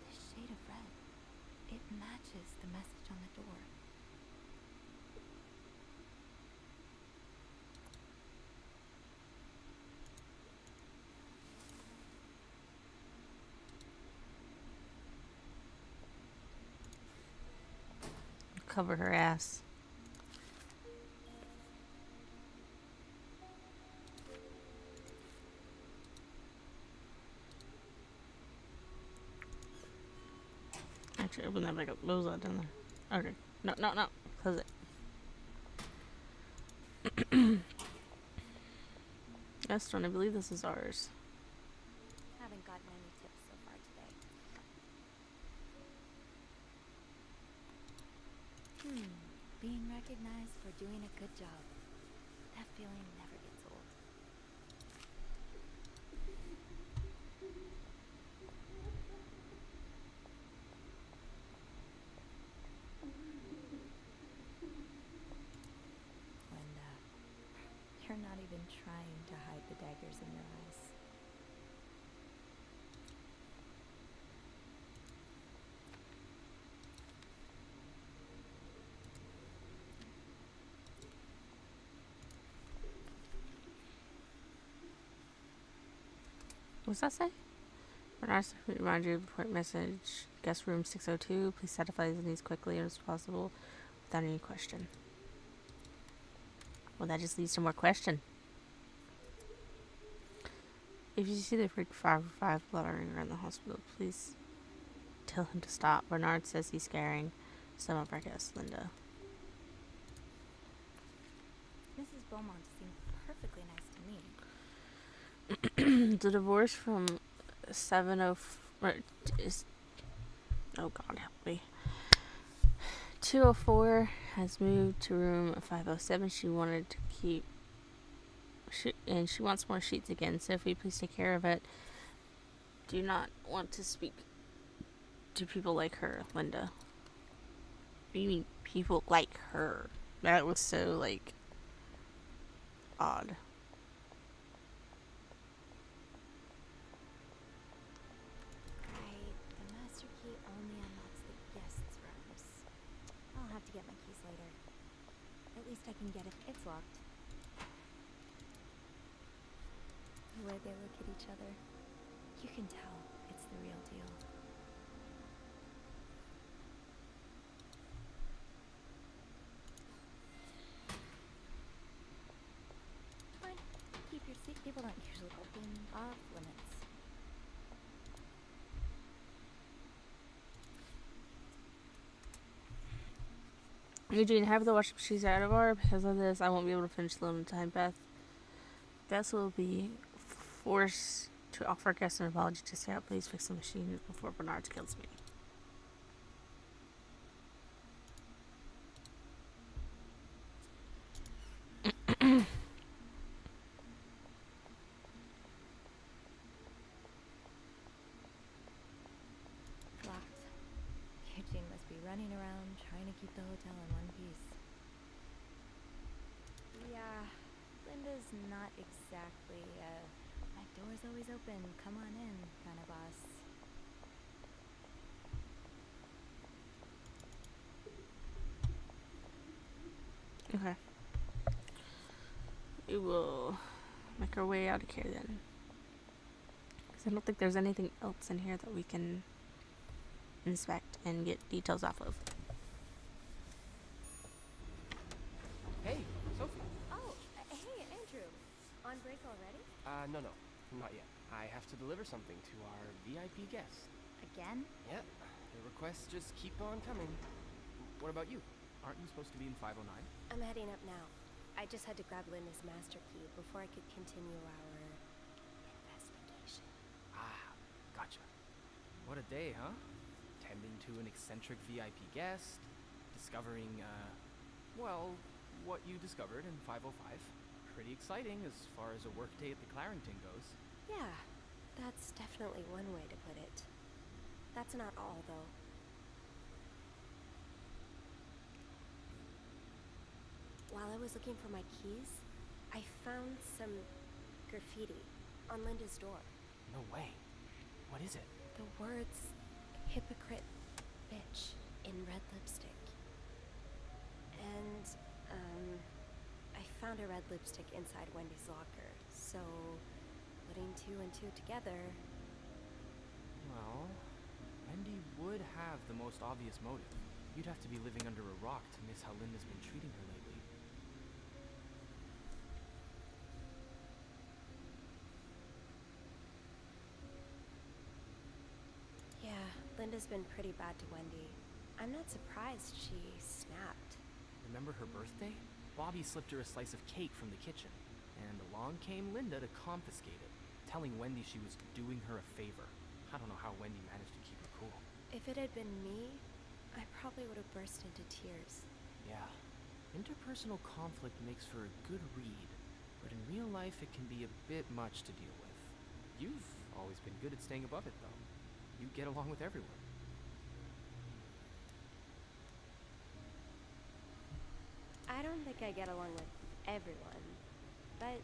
This shade of red, it matches the message on the door. Cover her ass. Actually, open that back up. What was that down there? Okay. No, no, no. Close it. Yes, John, I believe this is ours. Haven't gotten any tips so far today. Being recognized for doing a good job. That feeling never gets old. Linda, you're not even trying to hide the daggers in your eyes. What's that say? Bernard, remind you of important message. Guest room 602. Please satisfy these needs quickly as possible without any question. Well, that just leads to more question. If you see the freak 505 blubbering around the hospital, please tell him to stop. Bernard says he's scaring some of our guests, Linda. Mrs. Beaumont seemed perfectly nice to me. The divorce from 704 is, oh God help me, 204 has moved to room 507. She wanted to keep and she wants more sheets again. Sophie, please take care of it. Do not want to speak to people like her, Linda. What do you mean people like her? That was so like odd. Right, the master key only unlocks the guests' rooms. I'll have to get my keys later. At least I can get it. It's locked. The way they look at each other, you can tell it's the real deal. Fine. Keep your seat. People don't usually open off limits. Eugene, have the washing machines out of order. Because of this, I won't be able to finish the limited time. Beth will be forced to offer guests an apology to say out. Please fix the machine before Bernard kills me. Locked. Eugene must be running around trying to keep the hotel in one piece. Yeah, Linda's not exactly my door's always open, come on in kind of boss. Okay. We will make our way out of here then. Because I don't think there's anything else in here that we can inspect and get details off of. Hey, Sophie. Oh, hey, Andrew. On break already? No, not yet. I have to deliver something to our VIP guest. Again? Yep, the requests just keep on coming. What about you? Aren't you supposed to be in 509? I'm heading up now. I just had to grab Linda's master key before I could continue our investigation. Ah, gotcha. What a day, huh? Tending to an eccentric VIP guest, discovering, well, what you discovered in 505. Pretty exciting as far as a workday at the Clarington goes. Yeah, that's definitely one way to put it. That's not all, though. While I was looking for my keys, I found some graffiti on Linda's door. No way. What is it? The words hypocrite bitch in red lipstick. And, I found a red lipstick inside Wendy's locker, so putting two and two together. Well, Wendy would have the most obvious motive. You'd have to be living under a rock to miss how Linda's been treating her lately. Yeah, Linda's been pretty bad to Wendy. I'm not surprised she snapped. Remember her birthday? Bobby slipped her a slice of cake from the kitchen, and along came Linda to confiscate it, telling Wendy she was doing her a favor. I don't know how Wendy managed to keep her cool. If it had been me, I probably would have burst into tears. Yeah, interpersonal conflict makes for a good read, but in real life it can be a bit much to deal with. You've always been good at staying above it, though. You get along with everyone. I don't think I get along with everyone, but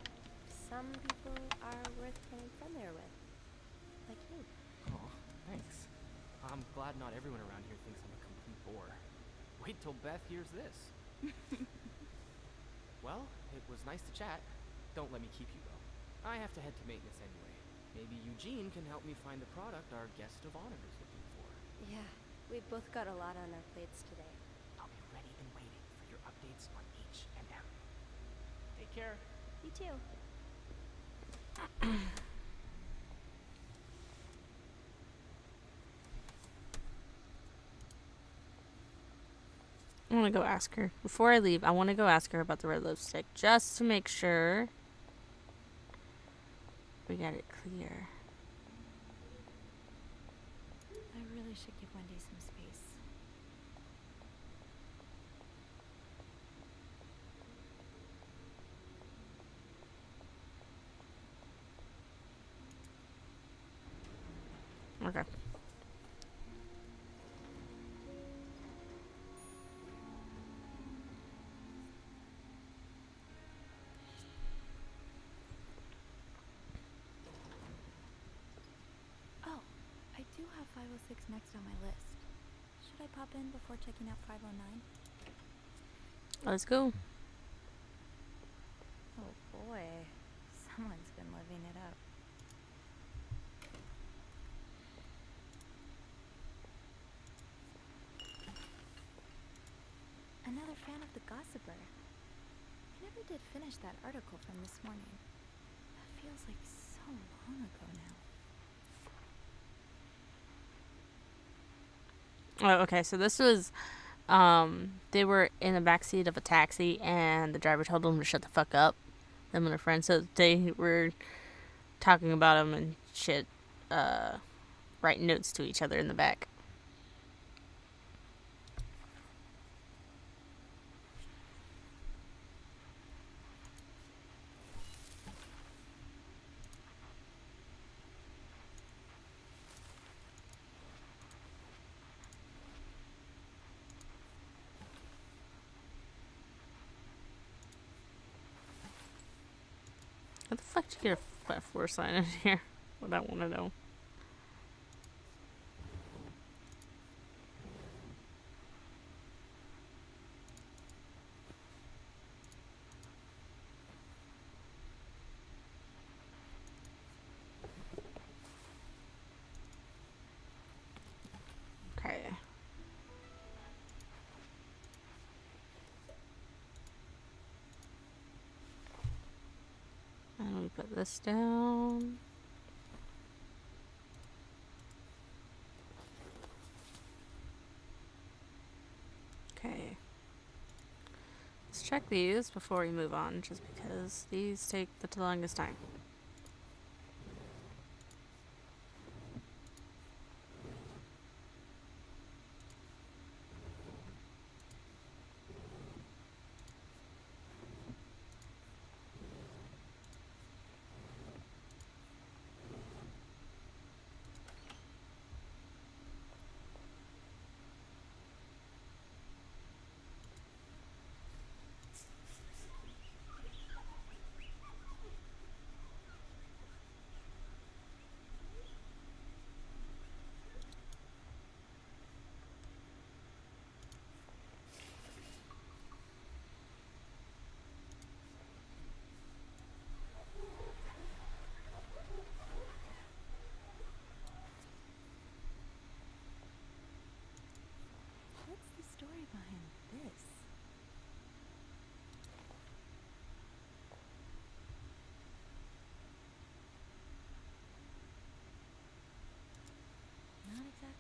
some people are worth getting friendlier with. Like you. Aw, thanks. I'm glad not everyone around here thinks I'm a complete bore. Wait till Beth hears this. Well, it was nice to chat. Don't let me keep you, though. I have to head to maintenance anyway. Maybe Eugene can help me find the product our guest of honor is looking for. Yeah, we've both got a lot on our plates today. I'll be ready and waiting for your updates on H&M. Take care. You too. I want to go ask her. Before I leave, I want to go ask her about the red lipstick, just to make sure we got it clear. I really should give Wendy some space. Okay. Oh, I do have 506 next on my list. Should I pop in before checking out 509? Let's go. Oh boy, someone's been living it up. Another fan of The Gossiper. I never did finish that article from this morning. That feels like so long ago now. Oh, okay. So this was, they were in the backseat of a taxi, and the driver told them to shut the fuck up. Them and their friends. So they were talking about him and shit, writing notes to each other in the back. How the fuck did you get a flat floor sign in here? What I want to know. Okay. And we put this down. Okay. Let's check these before we move on, just because these take the longest time.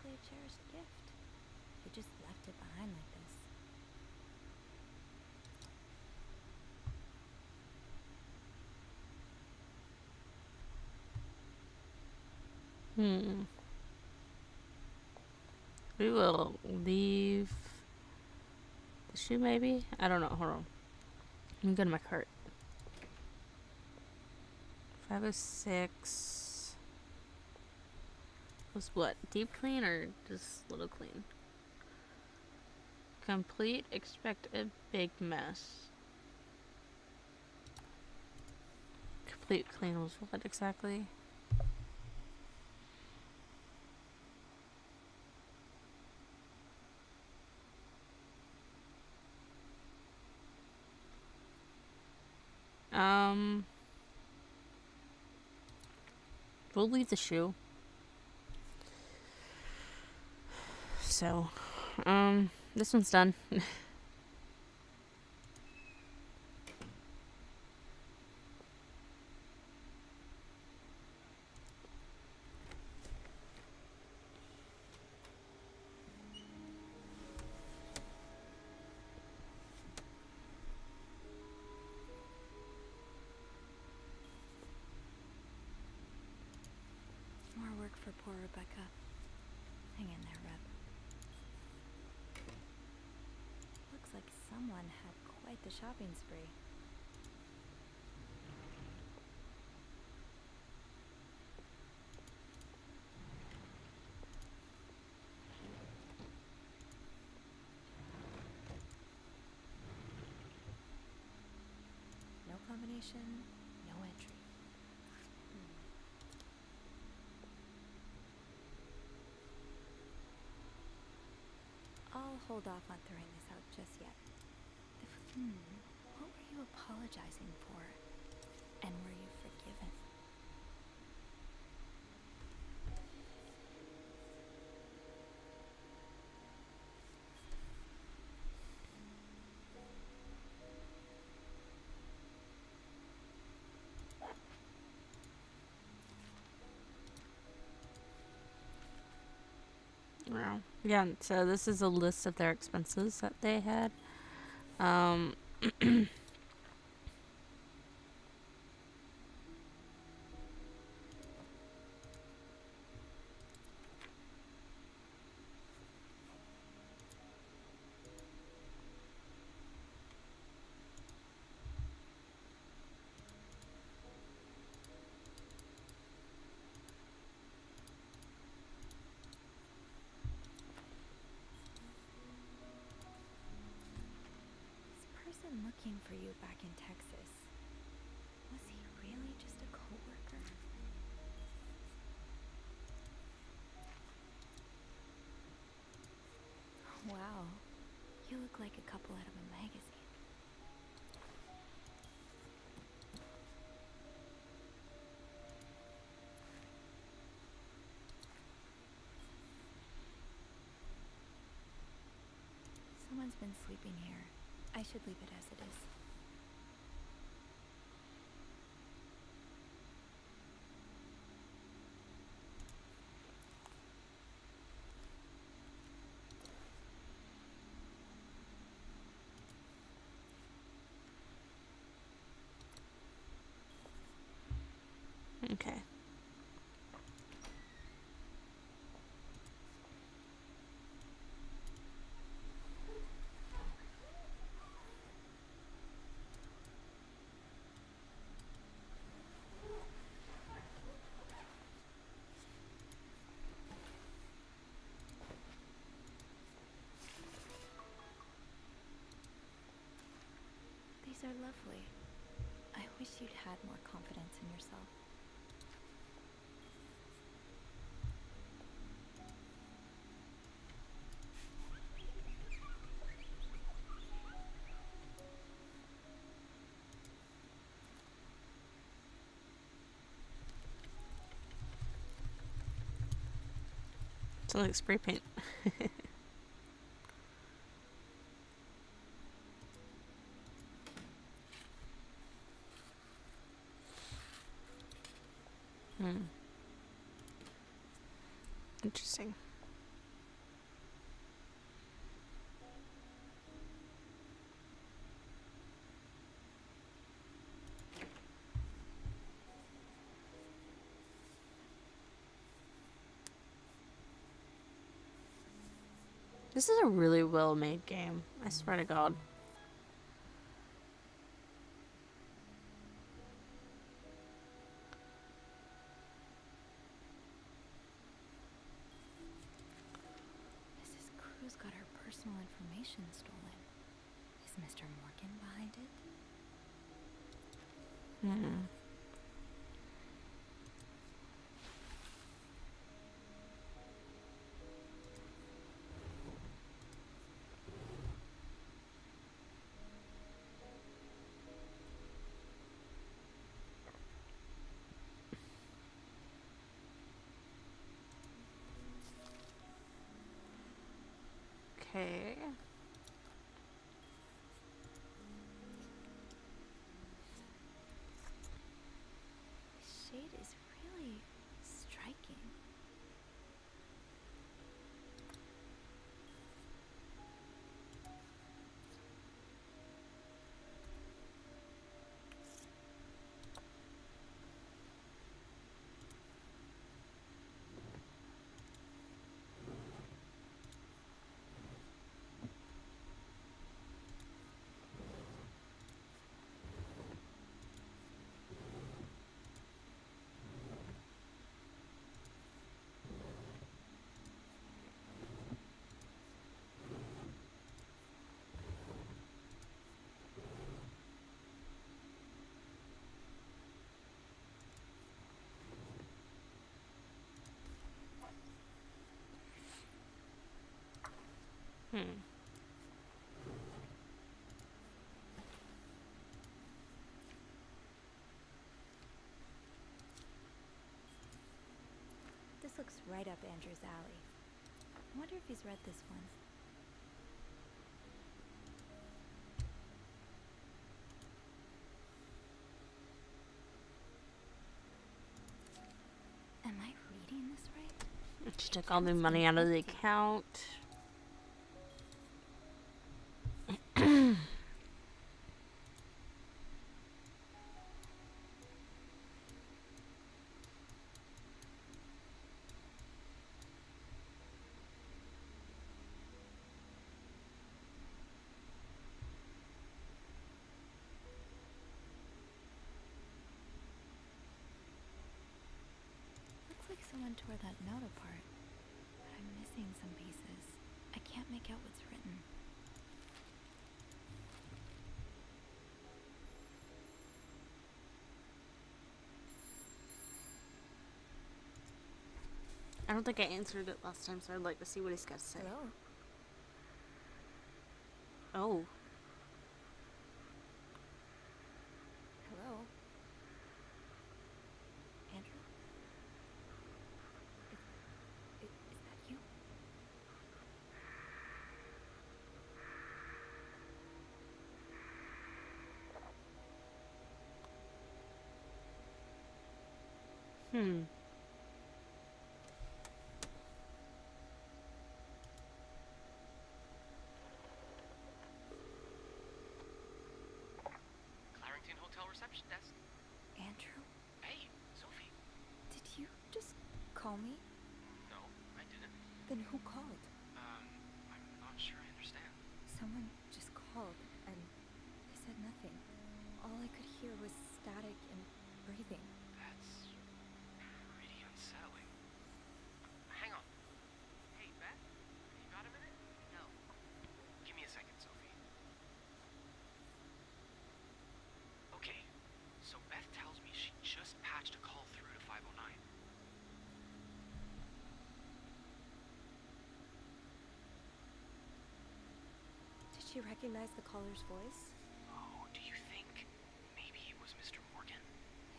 probably a cherished gift. You just left it behind like this. We will leave the shoe, maybe? I don't know. Hold on. Let me go to my cart. 506 was what? Deep clean or just little clean? Complete, expect a big mess. Complete clean was what exactly? We'll leave the shoe. So, this one's done. More work for poor Rebecca. Hang in there, Reb. Looks like someone had quite the shopping spree. No combination, no entry. I'll hold off on throwing this out just yet. What were you apologizing for? And were you forgiven? Wow. Yeah, so this is a list of their expenses that they had. This person looking for you back in Texas, was he really just a coworker? Wow, you look like a couple out of a magazine. Someone's been sleeping here. I should leave it as it is. Okay. These are lovely. I wish you'd had more confidence in yourself. Sounds like spray paint. Interesting. This is a really well-made game. I swear to God. Mrs. Cruz got her personal information stolen. Is Mr. Morgan behind it? Hmm. Okay. The shade is really striking. Hmm. This looks right up Andrew's alley. I wonder if he's read this one. Am I reading this right? She took all the money out of the account. Looks like someone tore that note apart. But I'm missing some pieces. I can't make out what's written. I don't think I answered it last time, so I'd like to see what he's got to say. Hello? Oh. Hello? Andrew? Is that you? Hmm. Clarington Hotel reception desk. Andrew? Hey, Sophie. Did you just call me? No, I didn't. Then who called? I'm not sure I understand. Someone just called, and they said nothing. All I could hear was static and breathing. That's pretty unsettling. Hang on. Hey, Beth? You got a minute? No. Give me a second, Sophie. Okay, so Beth tells me she just patched a call through to 509. Did she recognize the caller's voice? Oh, do you think maybe it was Mr. Morgan?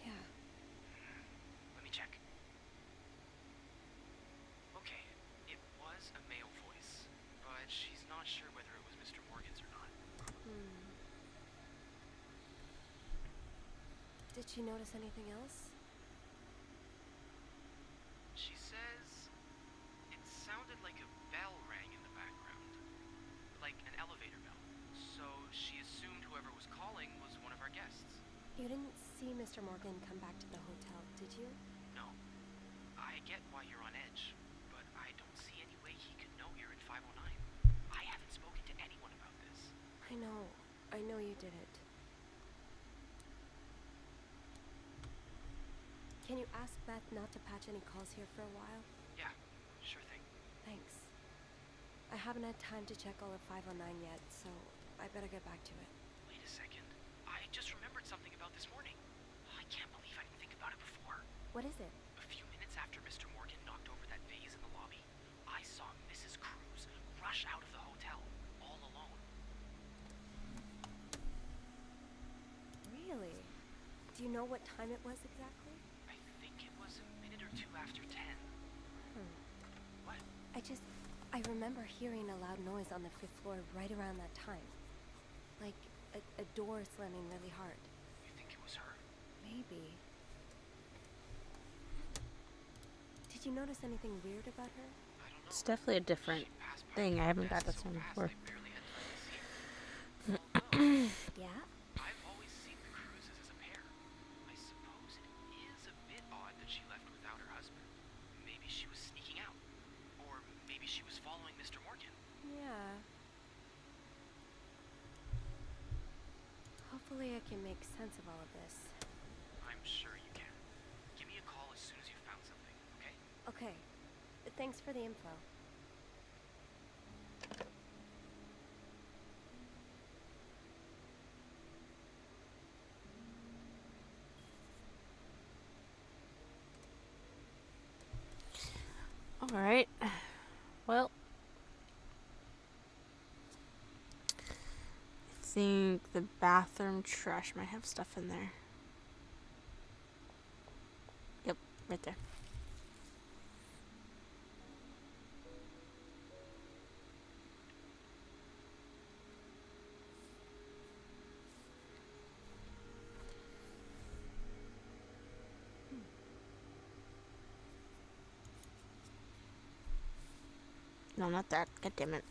Yeah. Let me check. Okay, it was a male voice, but she's not sure whether it was Mr. Morgan's or not. Did she notice anything else? She says it sounded like a bell rang in the background, like an elevator bell. So she assumed whoever was calling was one of our guests. You didn't see Mr. Morgan come back to the hotel, did you? No. I get why you're on edge, but I don't see any way he could know you're at 509. did it. Can you ask Beth not to patch any calls here for a while? Yeah, sure thing. Thanks. I haven't had time to check all of 509 yet, so I better get back to it. Wait a second. I just remembered something about this morning. I can't believe I didn't think about it before. What is it? A few minutes after Mr. Morgan knocked over that vase in the lobby, I saw Mrs. Cruz rush out of the hotel, all alone. Really? Do you know what time it was exactly? I think it was a minute or two after 10. What? I remember hearing a loud noise on the 5th floor right around that time. Like a door slamming really hard. You think it was her? Maybe. Did you notice anything weird about her? I don't know. It's definitely a different thing. I haven't got this one before. Yeah? I've always seen the Cruzes as a pair. I suppose it is a bit odd that she left without her husband. Maybe she was sneaking out. Or maybe she was following Mr. Morgan. Yeah. Hopefully I can make sense of all of this. I'm sure you can. Give me a call as soon as you've found something, okay? Okay. Thanks for the info. All right. Well, I think the bathroom trash might have stuff in there. Yep, right there. No, not that. God damn it.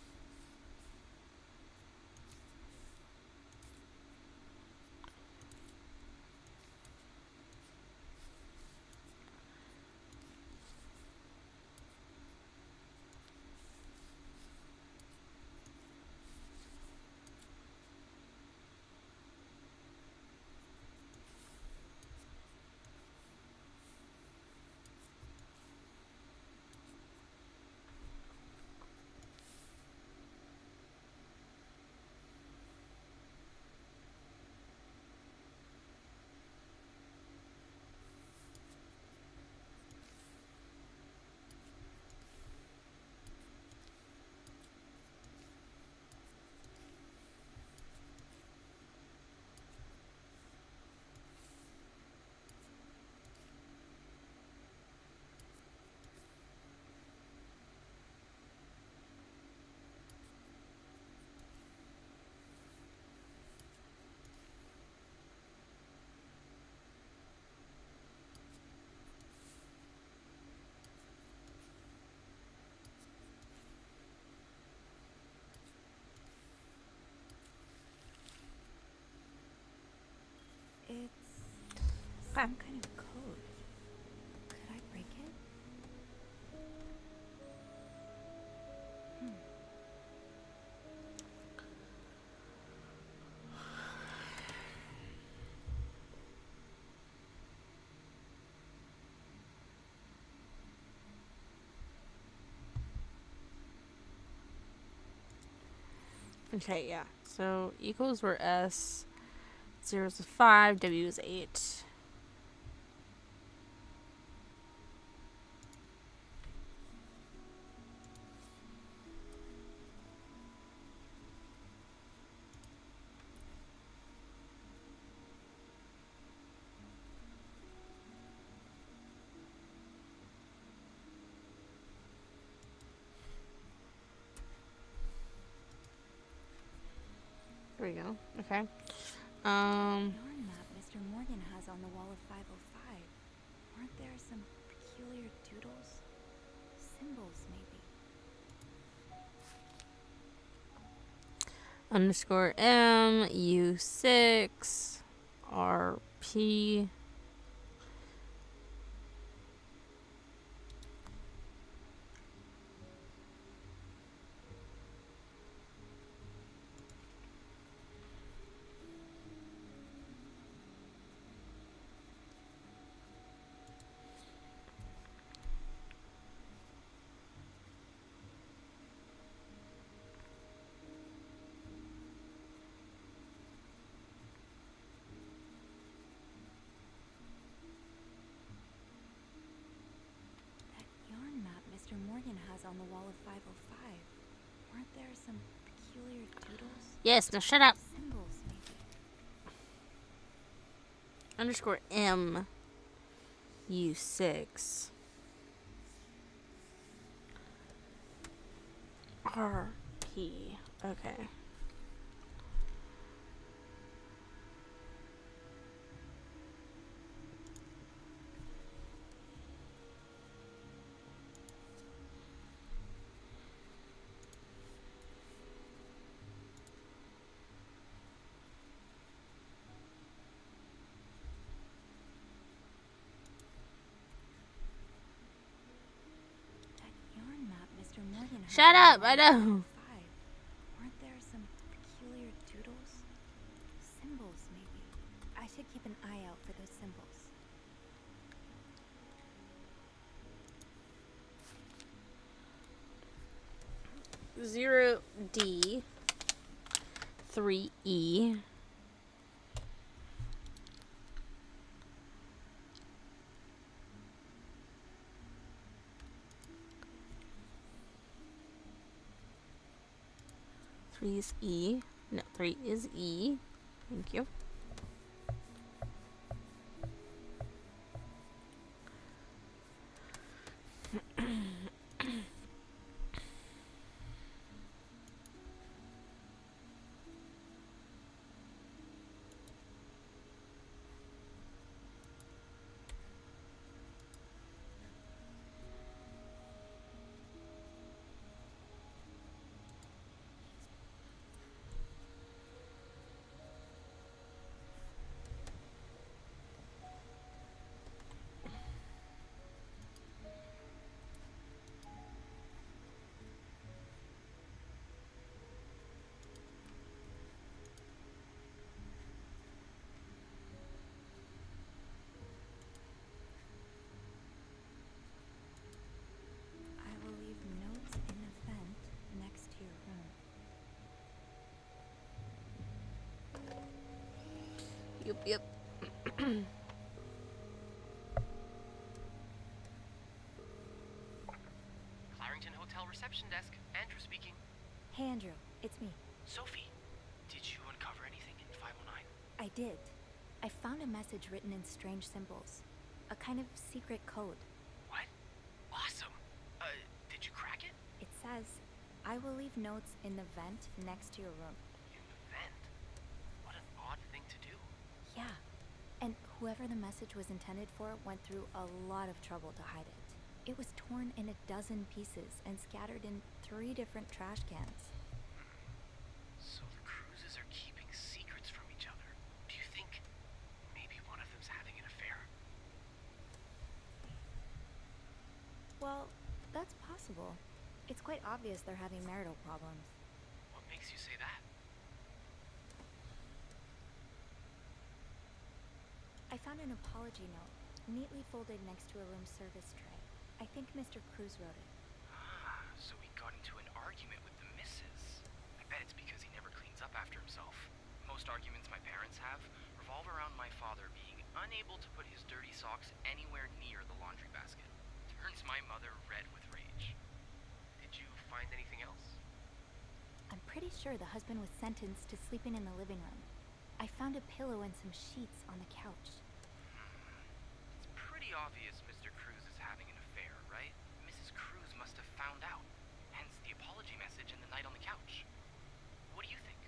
It's some kind of code. Could I break it? Okay, yeah. So equals were S, zeros was 5, W was 8. There we go. Okay. Yarn map Mr. Morgan has on the wall of 505. Aren't there some peculiar doodles? Symbols, maybe. Underscore M, U6, RP. has on the wall of 505. Weren't there some peculiar doodles? Yes, now shut up. Symbols, maybe. Underscore M U6 RP. Okay. That yarn map Mr. Morgan had Shut on up, the I wall of know. 505. Weren't there some peculiar doodles? Symbols, maybe. I should keep an eye out for those symbols. Zero D 3E. Three is E. No, 3 is E. Thank you. I will leave notes in a vent next to your room. Yep. Clarington Hotel reception desk. Andrew speaking. Hey, Andrew. It's me. Sophie, did you uncover anything in 509? I did. I found a message written in strange symbols. A kind of secret code. What? Awesome. Did you crack it? It says, I will leave notes in the vent next to your room. In the vent? What an odd thing to do. Yeah. And whoever the message was intended for went through a lot of trouble to hide it. It was torn in 12 pieces and scattered in 3 different trash cans. So the Cruzes are keeping secrets from each other. Do you think maybe one of them's having an affair? Well, that's possible. It's quite obvious they're having marital problems. What makes you say that? I found an apology note, neatly folded next to a room service tray. I think Mr. Cruz wrote it. Ah, so he got into an argument with the missus. I bet it's because he never cleans up after himself. Most arguments my parents have revolve around my father being unable to put his dirty socks anywhere near the laundry basket. Turns my mother red with rage. Did you find anything else? I'm pretty sure the husband was sentenced to sleeping in the living room. I found a pillow and some sheets on the couch. It's pretty obvious Mr. Cruz is having an affair, right? Mrs. Cruz must have found out. Hence the apology message and the night on the couch. What do you think?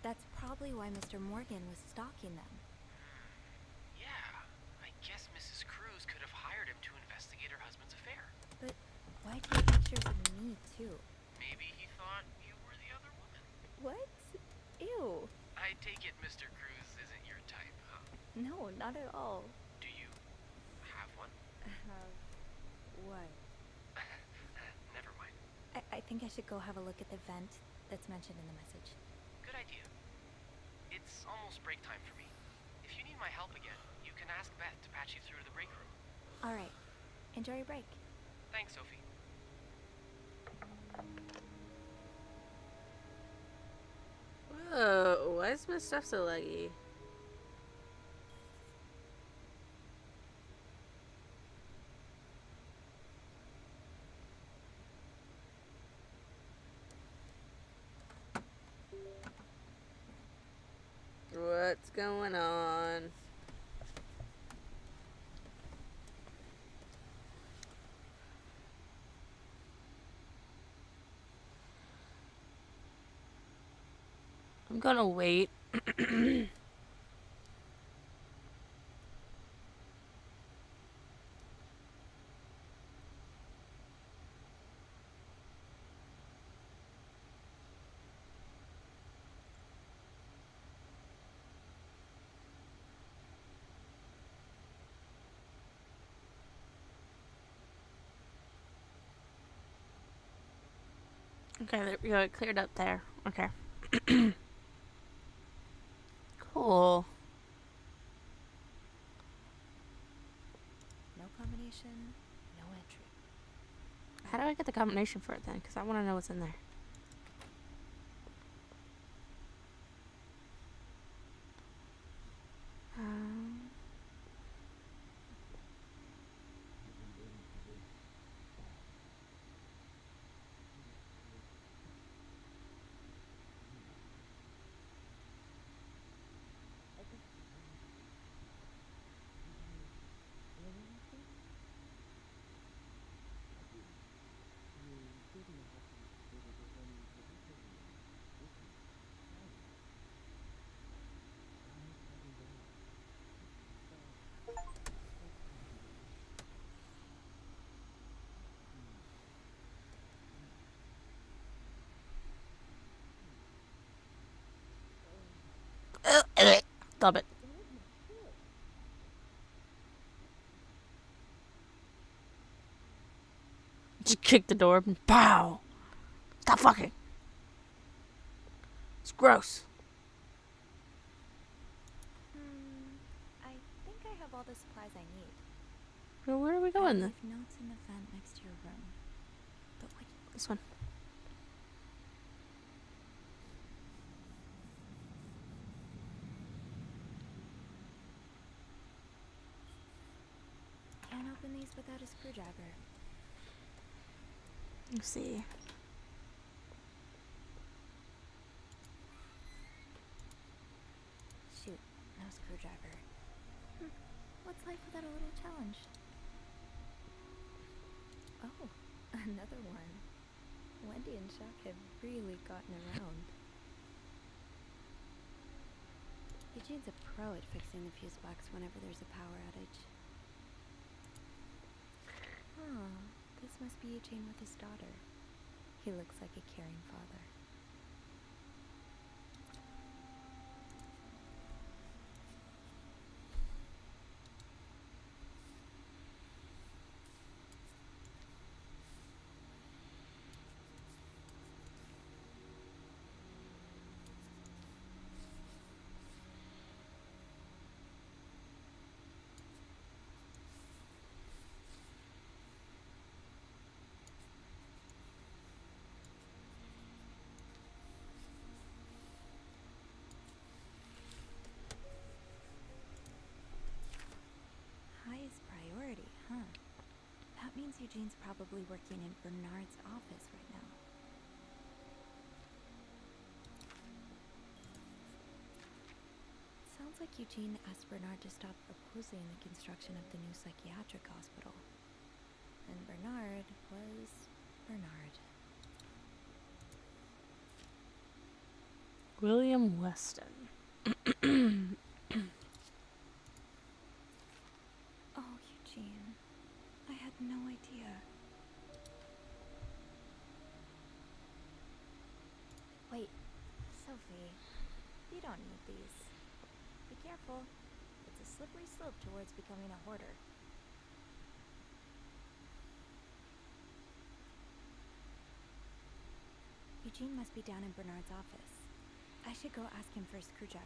That's probably why Mr. Morgan was stalking them. Yeah, I guess Mrs. Cruz could have hired him to investigate her husband's affair. But why take pictures of me, too? Maybe he thought you were the other woman. What? Ew. I take it Mr. Cruz isn't your type, huh? No, not at all. Do you have one? What? Never mind. I think I should go have a look at the vent that's mentioned in the message. Good idea. It's almost break time for me. If you need my help again, you can ask Beth to patch you through to the break room. All right. Enjoy your break. Thanks, Sophie. Whoa, why is my stuff so laggy? What's going on? I'm gonna wait. Okay, there we go. It cleared up there. Okay. Cool. No combination, no entry. How do I get the combination for it then? Because I want to know what's in there. Um, Stop it. Just kick the door open. Pow! Stop fucking. It's gross. I think I have all the supplies I need. Well, where are we going then? Leave notes in the vent next to your room. But wait, This one. can't open these without a screwdriver. Let's see. Shoot, no screwdriver. What's life without a little challenge? Oh, another one. Wendy and Chuck have really gotten around. Eugene's a pro at fixing the fuse box whenever there's a power outage. This must be Eugene with his daughter. He looks like a caring father. Highest priority, huh? That means Eugene's probably working in Bernard's office right now. Sounds like Eugene asked Bernard to stop opposing the construction of the new psychiatric hospital. And Bernard was Bernard. William Weston. Oh, Eugene. I had no idea. Wait, Sophie. You don't need these. Be careful. It's a slippery slope towards becoming a hoarder. Eugene must be down in Bernard's office. I should go ask him for a screwdriver.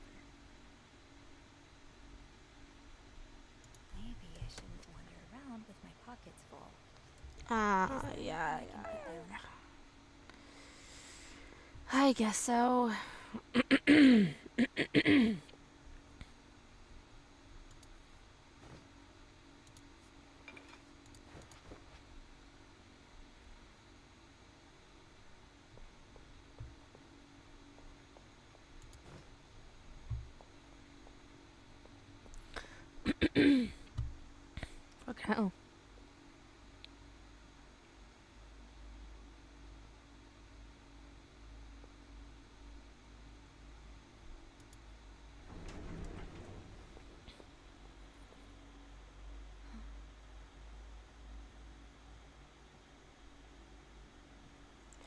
Maybe I shouldn't wander around with my pockets full. Yeah. I guess so. Fucking hell.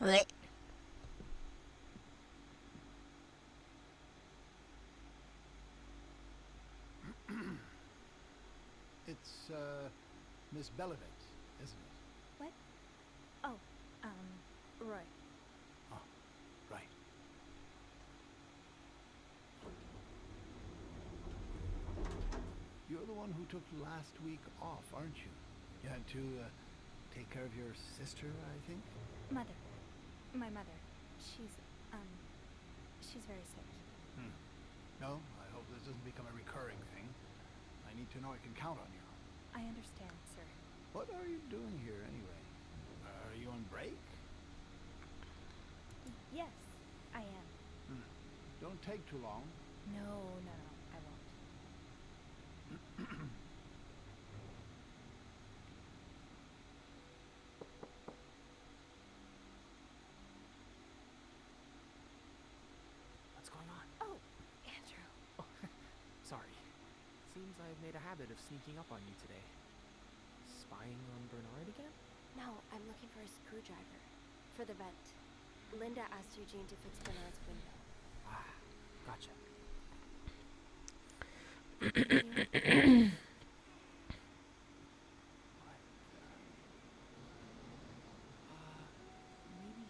Blech. It's, Miss Bellavent, isn't it? What? Oh, Roy. Oh, right. You're the one who took last week off, aren't you? You had to, take care of your sister, I think? Mother. My mother. She's very sick. No, I hope this doesn't become a recurring thing. I need to know I can count on you. I understand, sir. What are you doing here, anyway? Are you on break? Yes, I am. Don't take too long. No, I won't. What's going on? Oh, Andrew. Oh, sorry. Seems I've made a habit of sneaking up on you today. Spying on Bernard again? No, I'm looking for a screwdriver. For the vent. Linda asked Eugene to fix Bernard's window. Ah, gotcha. Maybe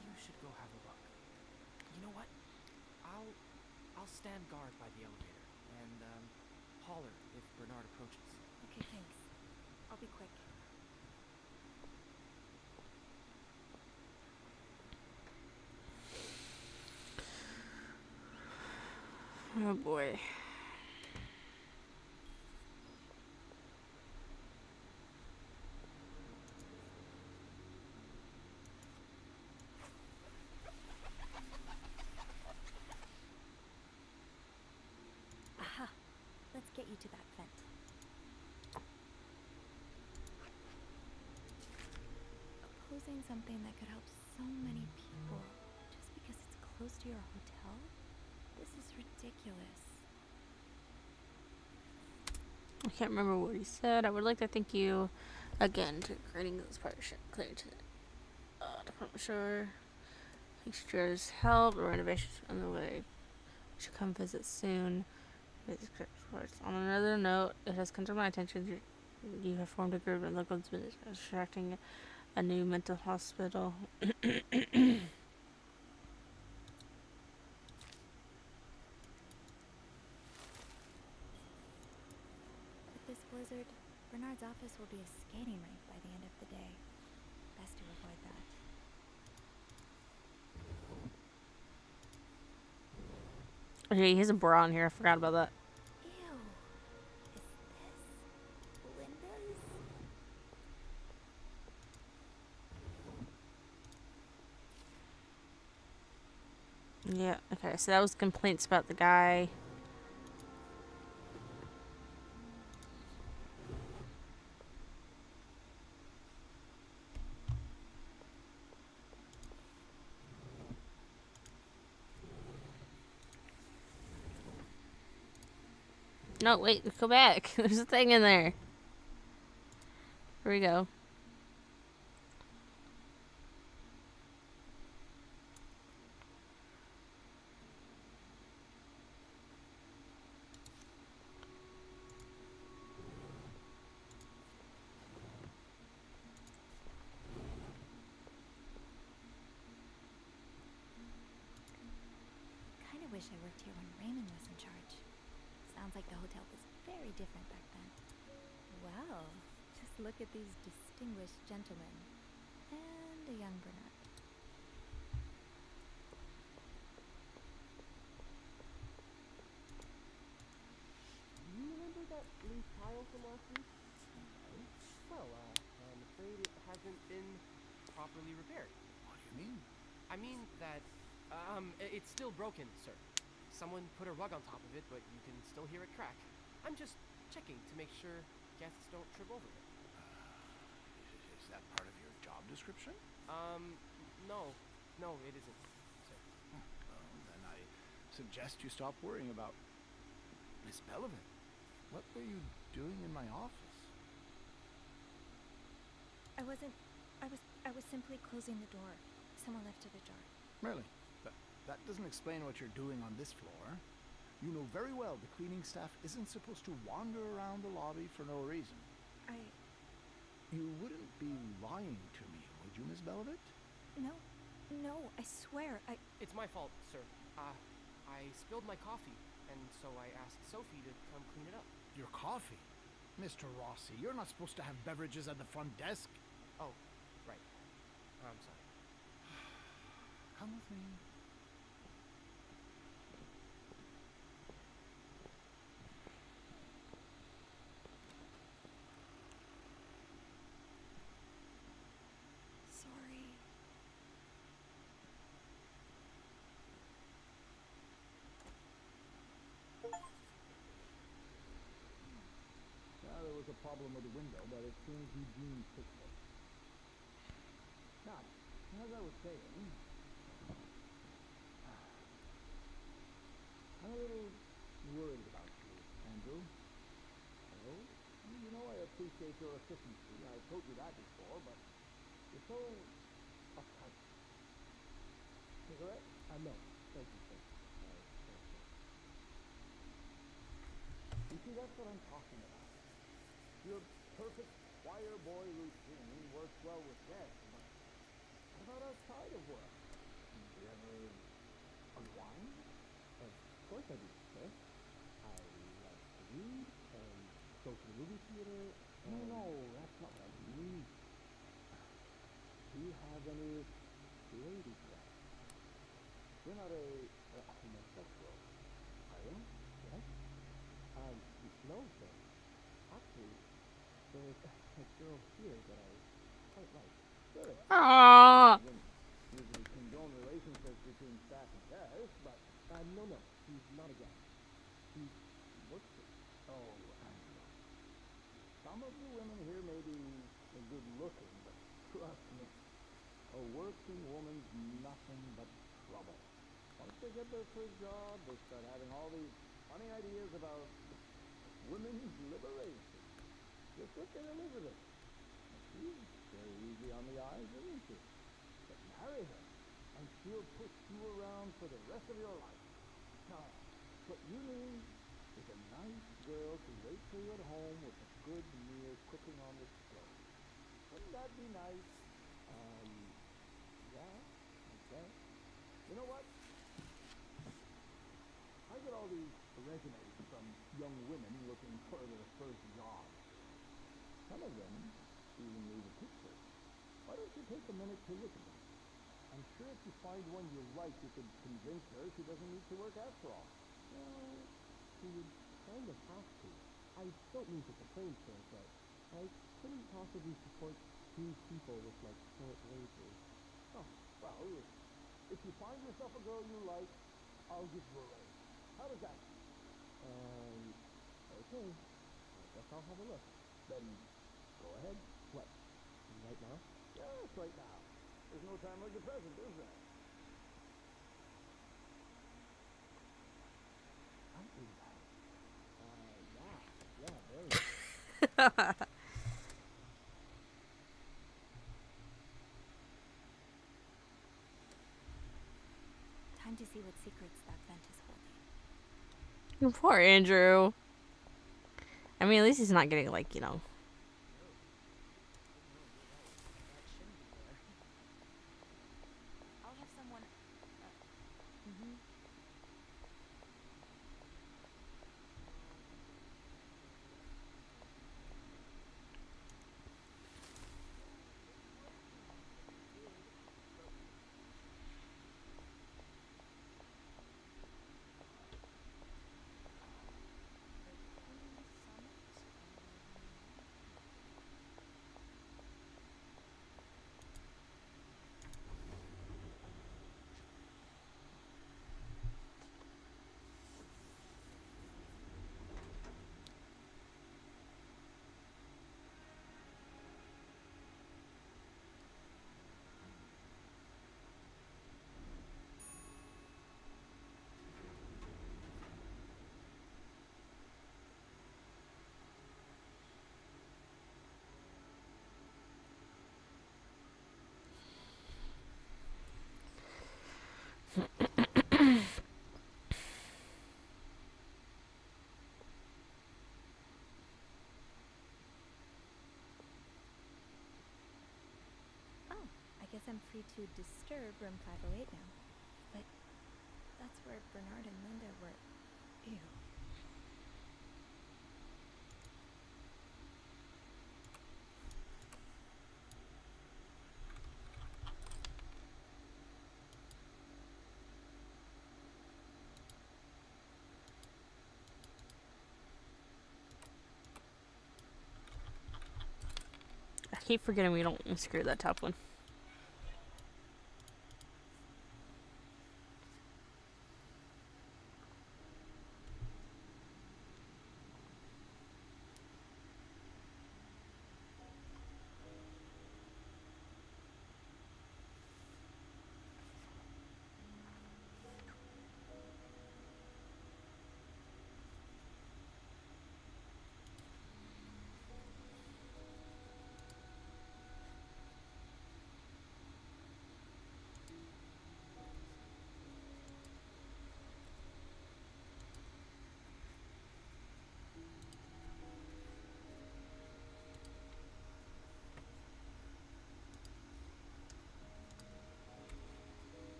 you should go have a look. You know what? I'll stand guard by the elevator and holler if Bernard approaches. Okay, thanks. I'll be quick. Oh boy. Aha! Let's get you to that vent. Opposing something that could help so many people just because it's close to your hotel? This is ridiculous. I can't remember what he said. I would like to thank you again to creating this partnership. Clear to the department store. Thanks for your help. The renovations on the way. You should come visit soon. On another note, it has come to my attention that you have formed a group in local business attracting a new mental hospital. With this blizzard, Bernard's office will be a skating rink by the end of the day. Best to avoid that. Okay, he has a bra on here. I forgot about that. Ew. Is this Linda's? Yeah, okay, so that was complaints about the guy. No, wait, go back. There's a thing in there. Here we go. Kinda wish I worked here when Raymond was in charge. Sounds like the hotel was very different back then. Well, just look at these distinguished gentlemen. And a young Bernard. Do you remember that loose tile from last week? Well, I'm afraid it hasn't been Properly repaired. What do you mean? I mean that, it's still broken, sir. Someone put a rug on top of it, but you can still hear it crack. I'm just checking to make sure guests don't trip over it. description? No. No, it isn't, sir. Well, then I suggest you stop worrying about Miss Belleville. What were you doing in my office? I was simply closing the door. Someone left it ajar. Really? That doesn't explain what you're doing on this floor. You know very well the cleaning staff isn't supposed to wander around the lobby for no reason. You wouldn't be lying to me, would you, Miss Belleville? No, I swear, It's my fault, sir. I spilled my coffee, and so I asked Sophie to come clean it up. Your coffee? Mr. Rossi, you're not supposed to have beverages at the front desk. Oh, right. I'm sorry. Come with me. sorry. Now, there was a problem with the window, but it seems Eugene fixed it. Now, as I was saying, I'm a little worried about you, Andrew. Well, you know I appreciate your efficiency. I've told you that before, but you're so uptight. Cigarette? No. Thank you, sir. You see, that's what I'm talking about. Your perfect choir boy routine works well with guests, but what about outside of work? Do you ever unwind? Of course I do, sir. I like to read and go to the movie theater. No, that's not what I mean. Do you have any lady friends? You're not a homosexual, are you? Yes? No, sir. Actually, there's a girl here that I quite like. Really? Aww. Usually condone relationships between staff and guests, but No, she's not a guest. She works here. oh, Andrew. Some of the women here may be good looking, but trust me, a working woman's nothing but trouble. Once they get their first job, they start having all these funny ideas about women's liberation. Just look at Elizabeth. She's very easy on the eyes, isn't she? But marry her, and she'll push you around for the rest of your life. Now, what you need is a nice girl to wait for you at home with a good meal cooking on the stove. Wouldn't that be nice? Yeah, I guess. You know what? I get all these resumes from young women looking for their first job. Some of them even leave a picture. Why don't you take a minute to look at them? I'm sure if you find one you like, you could convince her she doesn't need to work after all. Well, she would kind of have to. I don't mean to complain, sir, but I couldn't possibly support two people with, like, short wages. Oh, well, if you find yourself a girl you like, I'll give you a raise. How does that? Okay. I guess I'll have a look. Then go ahead. What? Right now? Yes, right now. There's no time like the present, is there? Aren't we nice? Yeah, very. Time to see what secrets that vent is holding. Poor Andrew. I mean, at least he's not getting, like, you know. I'll have someone. guess I'm free to disturb room 508 now. But that's where Bernard and Linda were. Ew. I keep forgetting we don't unscrew that top one.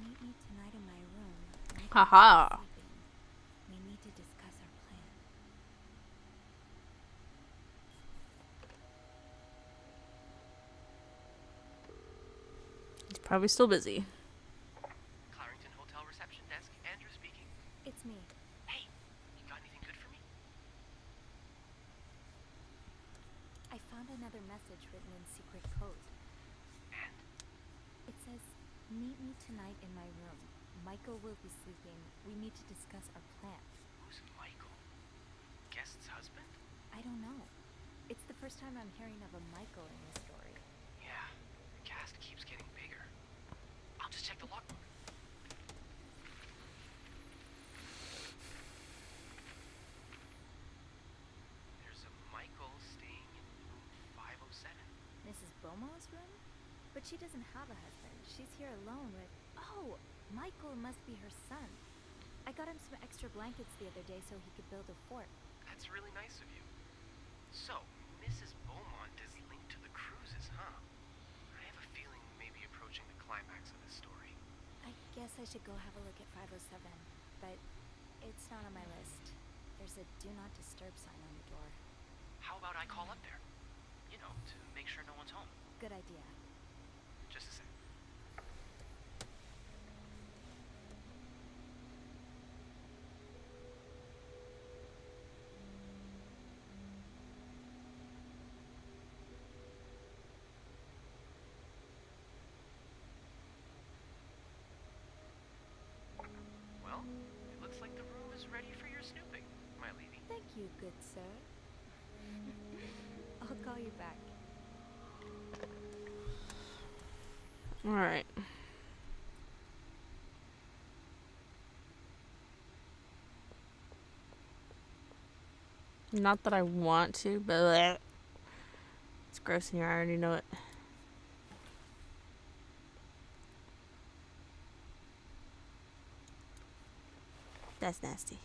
Meet me tonight in my room. Haha. We need to discuss our plan. He's probably still busy. Clarrington Hotel reception desk. Andrew speaking. It's me. Hey, you got anything good for me? I found another message written in secret code. And? It says, meet me tonight in my room. Michael will be sleeping. We need to discuss our plan. Who's Michael? Guest's husband? I don't know. It's the first time I'm hearing of a Michael in this story. Yeah, the cast keeps getting bigger. I'll just check the logbook. There's a Michael staying in room 507. Mrs. Beaumont's room? But she doesn't have a husband. She's here alone with... Oh, Michael must be her son. I got him some extra blankets the other day so he could build a fort. That's really nice of you. So, Mrs. Beaumont is linked to the cruises, huh? I have a feeling we may be approaching the climax of this story. I guess I should go have a look at 507, but it's not on my list. There's a do not disturb sign on the door. How about I call up there? You know, to make sure no one's home. Good idea. Just a sec. Well, it looks like the room is ready for your snooping, my lady. Thank you, good sir. I'll call you back. Alright. Not that I want to, but bleh. It's gross in here. I already know it. That's nasty.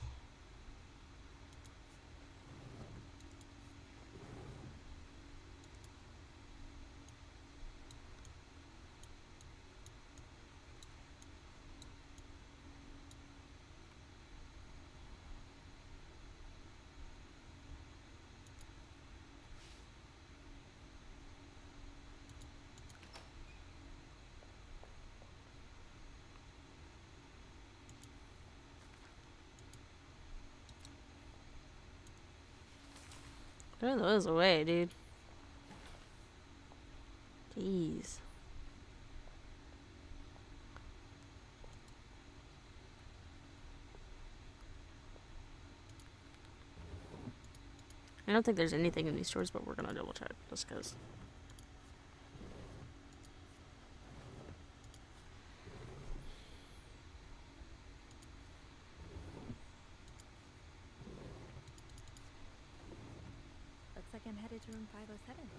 Throw those away, dude. Jeez. I don't think there's anything in these stores, but we're gonna double check just because. Looks like I'm headed to room 507.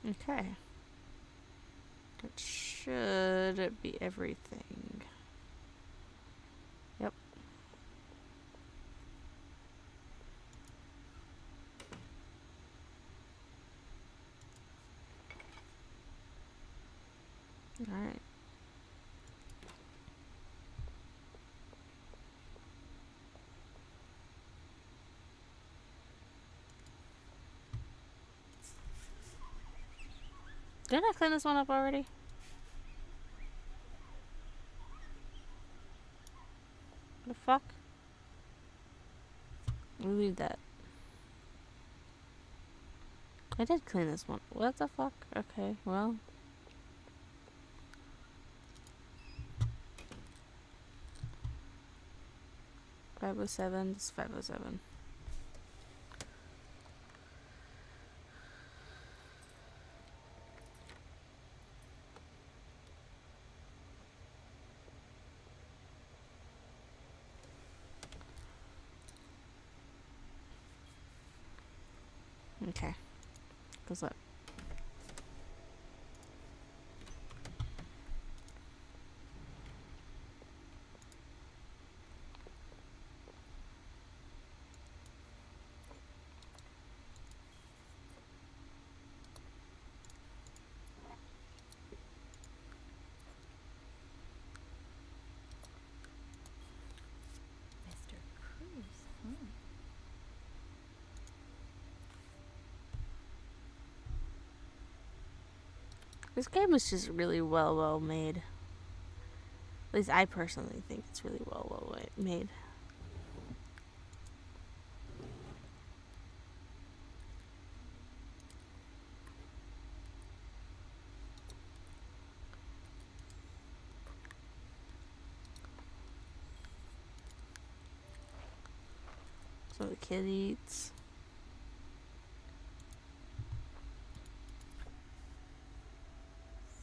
Okay. That should be everything. Yep. Alright. Didn't I clean this one up already? The fuck? We'll leave that. I did clean this one. What the fuck? Okay, well. $507. This is $507. Okay. Goes up. Mr. Cruz, huh? This game was just really well made. At least I personally think it's really well made. So the kid eats.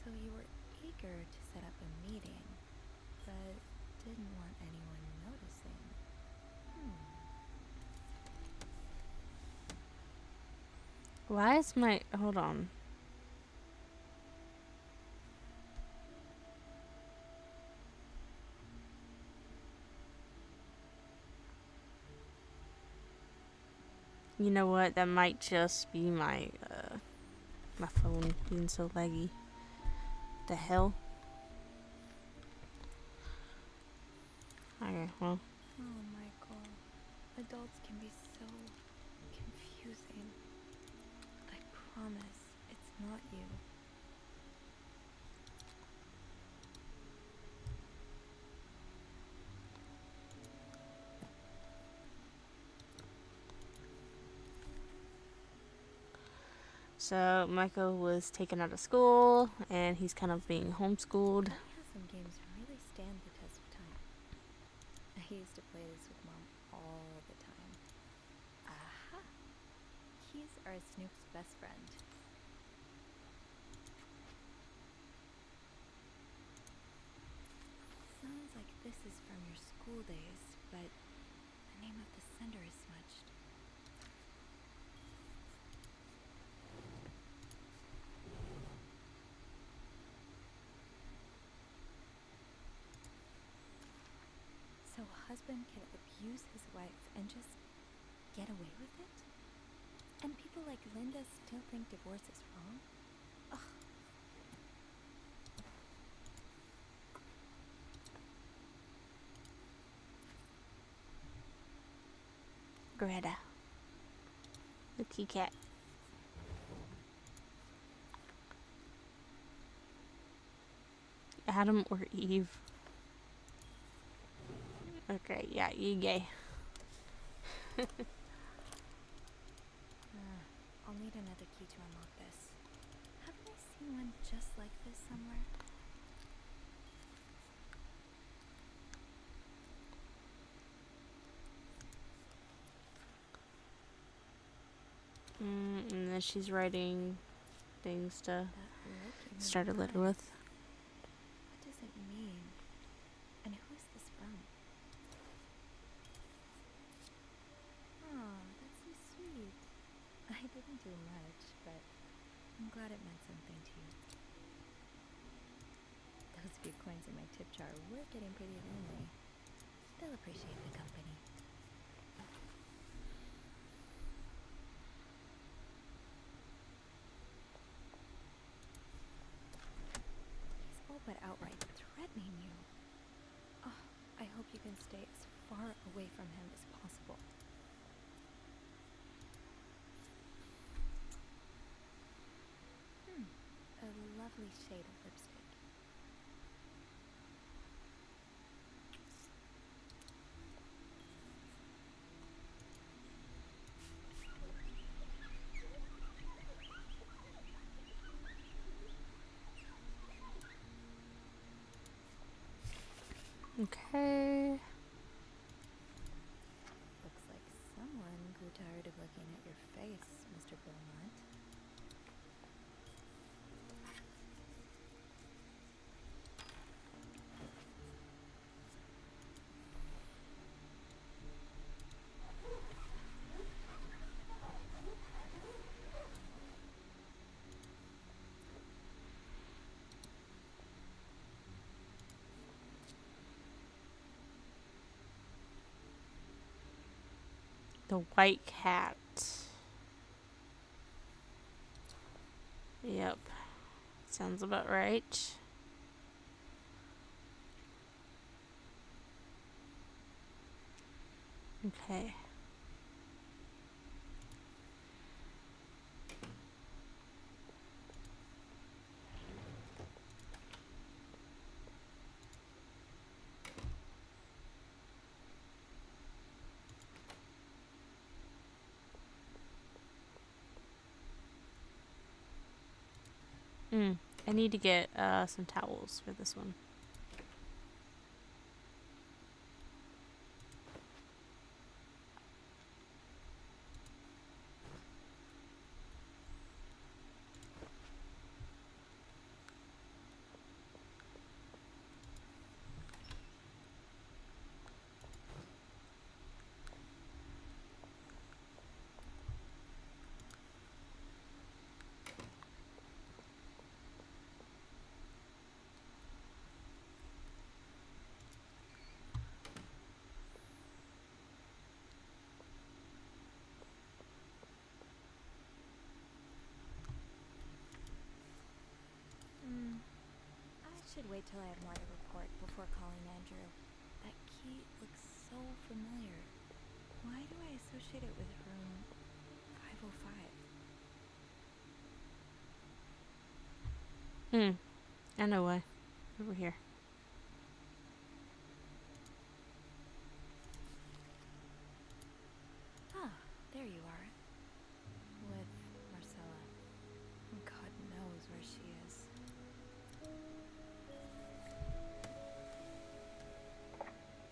So you were eager to set up a meeting, but didn't want anyone noticing. Why is my... Hold on. You know what? That might just be my my phone being so laggy. The hell? Okay, well. Oh, Michael. Adults can be so confusing. I promise it's not you. So Michael was taken out of school and he's kind of being homeschooled. Some games really stand the test of time. I used to play this with Mom all the time. Aha! Keys are Snoop's best friend. Sounds like this is from your school days, but the name of the sender is smudged. So a husband can abuse his wife and just get away with it? And people like Linda still think divorce is wrong? Ugh. Greta. The key cat. Adam or Eve? Okay, yeah, you gay. I'll need another key to unlock this. Haven't I seen one just like this somewhere? And then she's writing things to start a letter with. What does it mean? And who is this from? Oh, that's so sweet. I didn't do much, but I'm glad it meant something to you. Those few coins in my tip jar were getting pretty lonely. They'll appreciate the company. He's all but outright threatening you. Oh, I hope you can stay as far away from him as possible. A lovely shade of lipstick. Okay. Looks like someone grew tired of looking at your face, Mr. Beaumont. The white cat. Yep. Sounds about right. Okay. I need to get some towels for this one. I should wait till I have more to report before calling Andrew. That key looks so familiar. Why do I associate it with room 505? I know why. Over here. Ah, there you are. With Marcella. God knows where she is.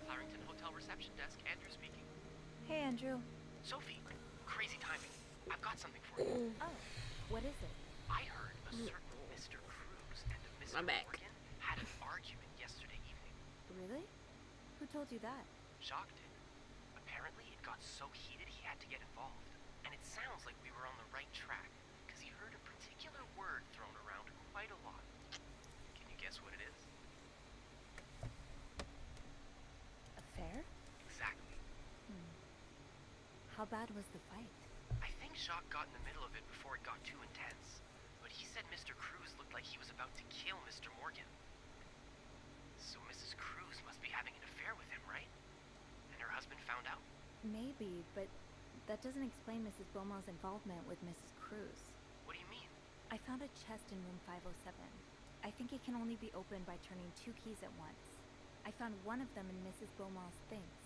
Clarington Hotel reception desk, Andrew speaking. Hey, Andrew. Sophie, crazy timing. I've got something for you. Oh, what is it? I heard a certain Mr. Cruz and a Mr. Morgan had an argument yesterday evening. Really? Who told you that? Jacques did. Apparently, it got so heated he had to get involved. And it sounds like we were on the right track, because he heard a particular word thrown around quite a lot. Can you guess what it is? Affair? Exactly. How bad was the fight? I think Jacques got in the middle of it before it got too intense. But he said Mr. Cruz looked like he was about to kill Mr. Morgan. So Mrs. Cruz must be having an affair with him, right? And her husband found out? Maybe, but that doesn't explain Mrs. Beaumont's involvement with Mrs. Cruz. What do you mean? I found a chest in room 507. I think it can only be opened by turning 2 keys at once. I found one of them in Mrs. Beaumont's things.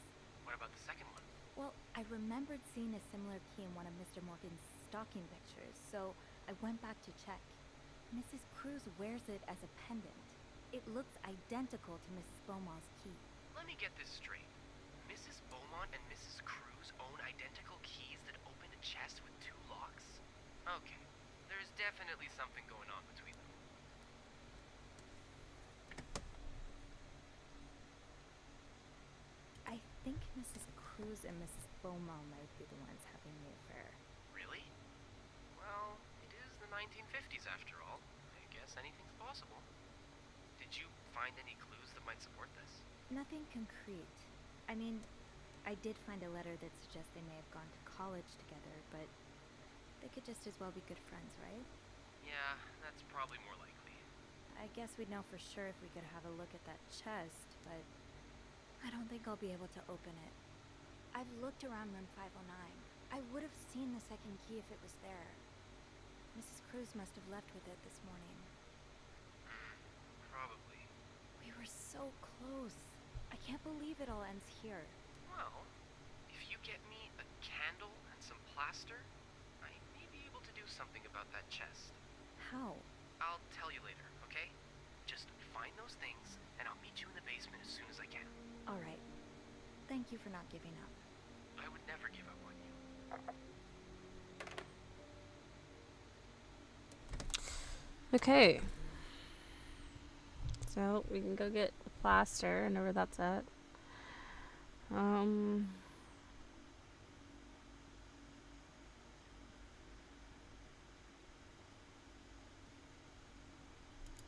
What about the second one? Well, I remembered seeing a similar key in one of Mr. Morgan's stocking pictures, so I went back to check. Mrs. Cruz wears it as a pendant. It looks identical to Mrs. Beaumont's key. Let me get this straight. Mrs. Beaumont and Mrs. Cruz own identical keys that open a chest with 2 locks? Okay, there's definitely something going on between them. I think Mrs. Cruz and Mrs. Beaumont might be the ones having the affair. Really? Well, it is the 1950s after all. I guess anything's possible. Did you find any clues that might support this? Nothing concrete. I mean, I did find a letter that suggests they may have gone to college together, but they could just as well be good friends, right? Yeah, that's probably more likely. I guess we'd know for sure if we could have a look at that chest, but I don't think I'll be able to open it. I've looked around room 509. I would have seen the second key if it was there. Mrs. Cruz must have left with it this morning. Probably. We were so close. I can't believe it all ends here. Well, if you get me a candle and some plaster, I may be able to do something about that chest. How? I'll tell you later, okay? Just find those things, and I'll meet you in the basement as soon as I can. All right. Thank you for not giving up. I would never give up on you. Okay. So we can go get the plaster, and where that's at.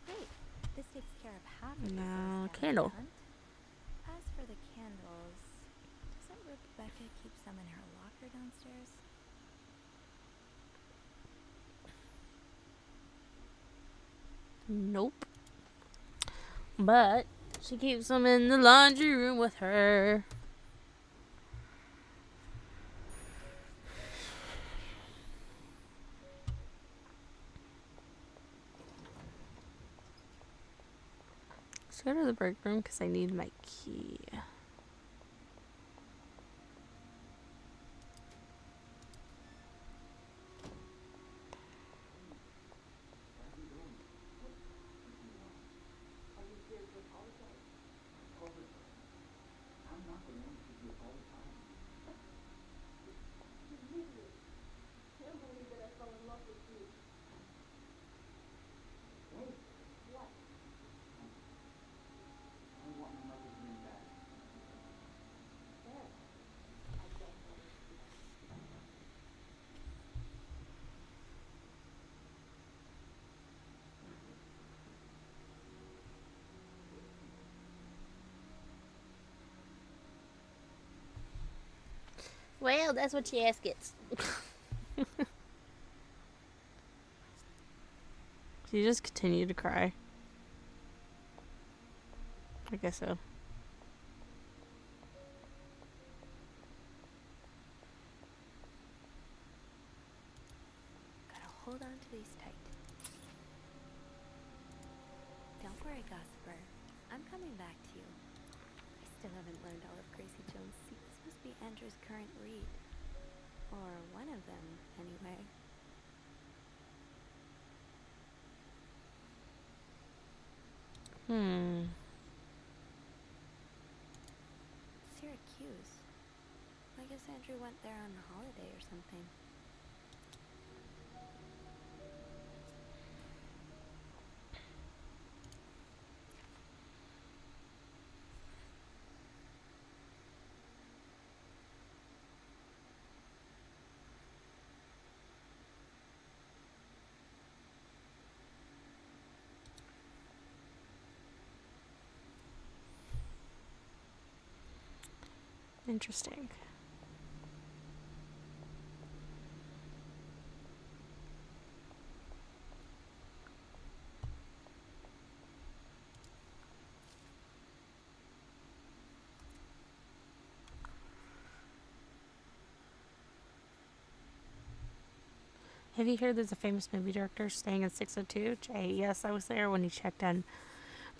Great. This takes care of half of the Now, scavenger candle. hunt. As for the candles, doesn't Rebecca keep some in her locker downstairs? Nope. But she keeps them in the laundry room with her. Let's go to the break room because I need my key. Can't believe that I fell in love with you. Wait, what? I want my mother's ring back. Dad, I don't want it. Well, that's what she gets. She just continued to cry. I guess so. Gotta hold on to these tight. Don't worry, Gossiper. I'm coming back to you. I still haven't learned all of Gracie Jones' secrets. This must be Andrew's current read. Or one of them, anyway. Syracuse. I guess Andrew went there on a holiday or something. Interesting. Have you heard there's a famous movie director staying in 602? Jay, yes, I was there when he checked in.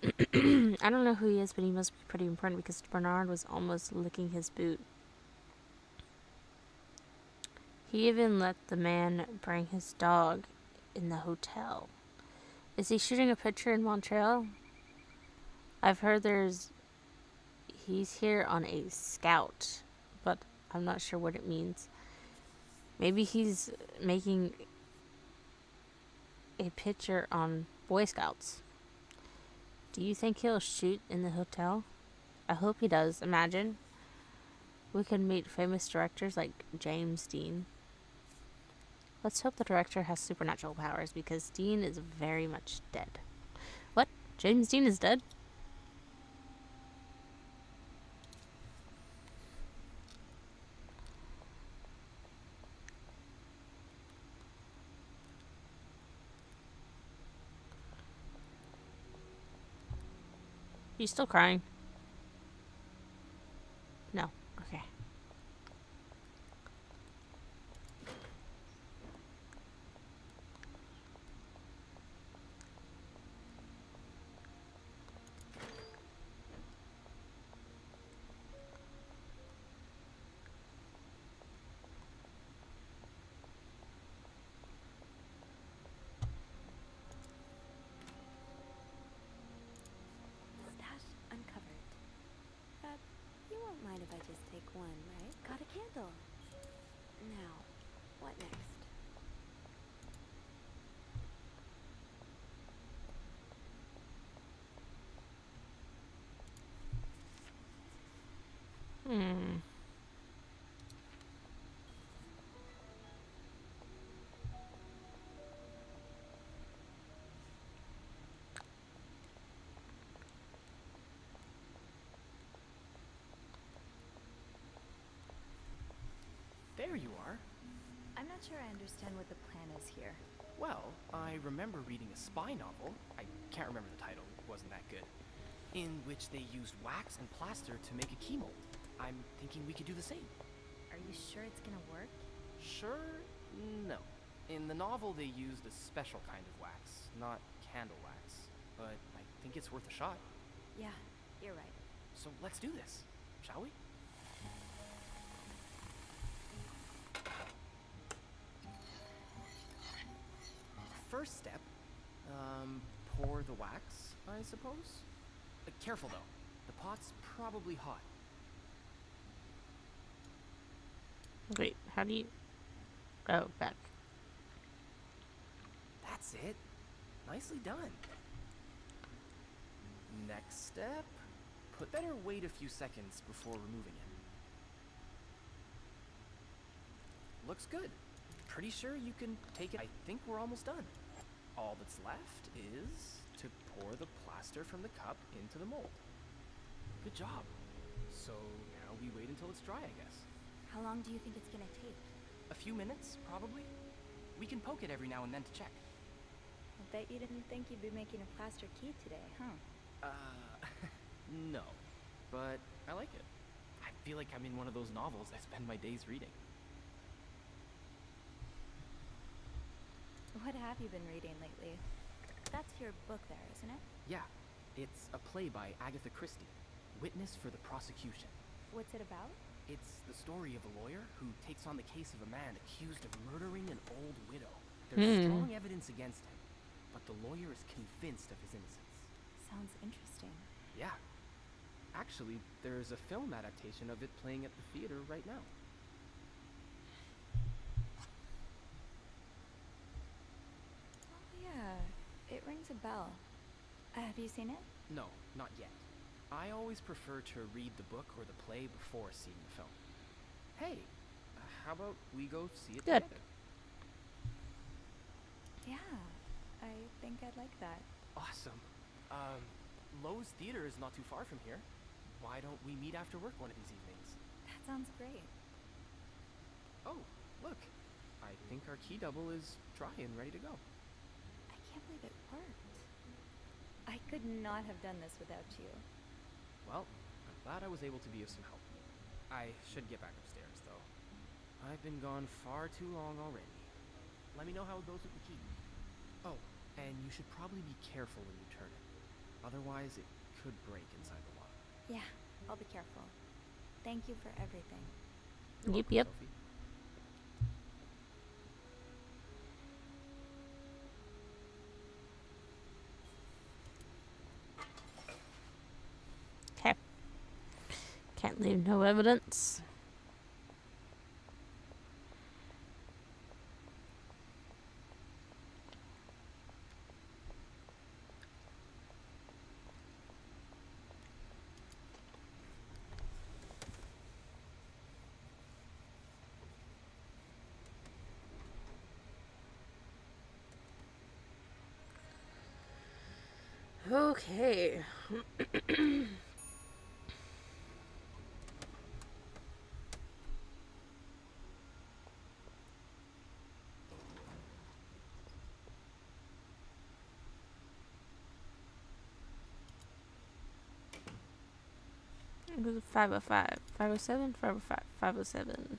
I don't know who he is, but he must be pretty important because Bernard was almost licking his boot. He even let the man bring his dog in the hotel. Is he shooting a picture in Montreal? I've heard he's here on a scout, but I'm not sure what it means. Maybe he's making a picture on Boy Scouts. Do you think he'll shoot in the hotel? I hope he does. Imagine. We could meet famous directors like James Dean. Let's hope the director has supernatural powers because Dean is very much dead. What? James Dean is dead? You still crying? No. Okay. Stash uncovered. You won't mind if I just take one, right? Got a candle. Now, what next? Hmm. There you are. I'm not sure I understand what the plan is here. Well, I remember reading a spy novel, I can't remember the title, it wasn't that good, in which they used wax and plaster to make a key mold. I'm thinking we could do the same. Are you sure it's gonna work? Sure? No. In the novel, they used a special kind of wax, not candle wax. But I think it's worth a shot. Yeah, you're right. So let's do this, shall we? First step, pour the wax, I suppose? Careful though, the pot's probably hot. Wait, how do you... Oh, back. That's it. Nicely done. Next step, better wait a few seconds before removing it. Looks good. Pretty sure you can take it. I think we're almost done. All that's left is to pour the plaster from the cup into the mold. Good job. So now we wait until it's dry, I guess. How long do you think it's gonna take? A few minutes, probably. We can poke it every now and then to check. I bet you didn't think you'd be making a plaster key today, huh? No. But I like it. I feel like I'm in one of those novels I spend my days reading. What have you been reading lately? That's your book there, isn't it? Yeah. It's a play by Agatha Christie, Witness for the Prosecution. What's it about? It's the story of a lawyer who takes on the case of a man accused of murdering an old widow. There's strong evidence against him, but the lawyer is convinced of his innocence. Sounds interesting. Yeah. Actually, there's a film adaptation of it playing at the theater right now. Oh yeah, it rings a bell. Have you seen it? No, not yet. I always prefer to read the book or the play before seeing the film. Hey, how about we go see it together? Yeah, I think I'd like that. Awesome. Lowe's Theater is not too far from here. Why don't we meet after work one of these evenings? That sounds great. Oh, look. I think our key double is dry and ready to go. I can't believe it worked. I could not have done this without you. Well, I'm glad I was able to be of some help. I should get back upstairs, though. I've been gone far too long already. Let me know how it goes with the key. Oh, And you should probably be careful when you turn it. Otherwise, it could break inside the lock. Yeah, I'll be careful. Thank you for everything. You're Yep, welcome, yep. Sophie. Okay. Can't leave no evidence. Okay. It was 505. 507? 505. 507.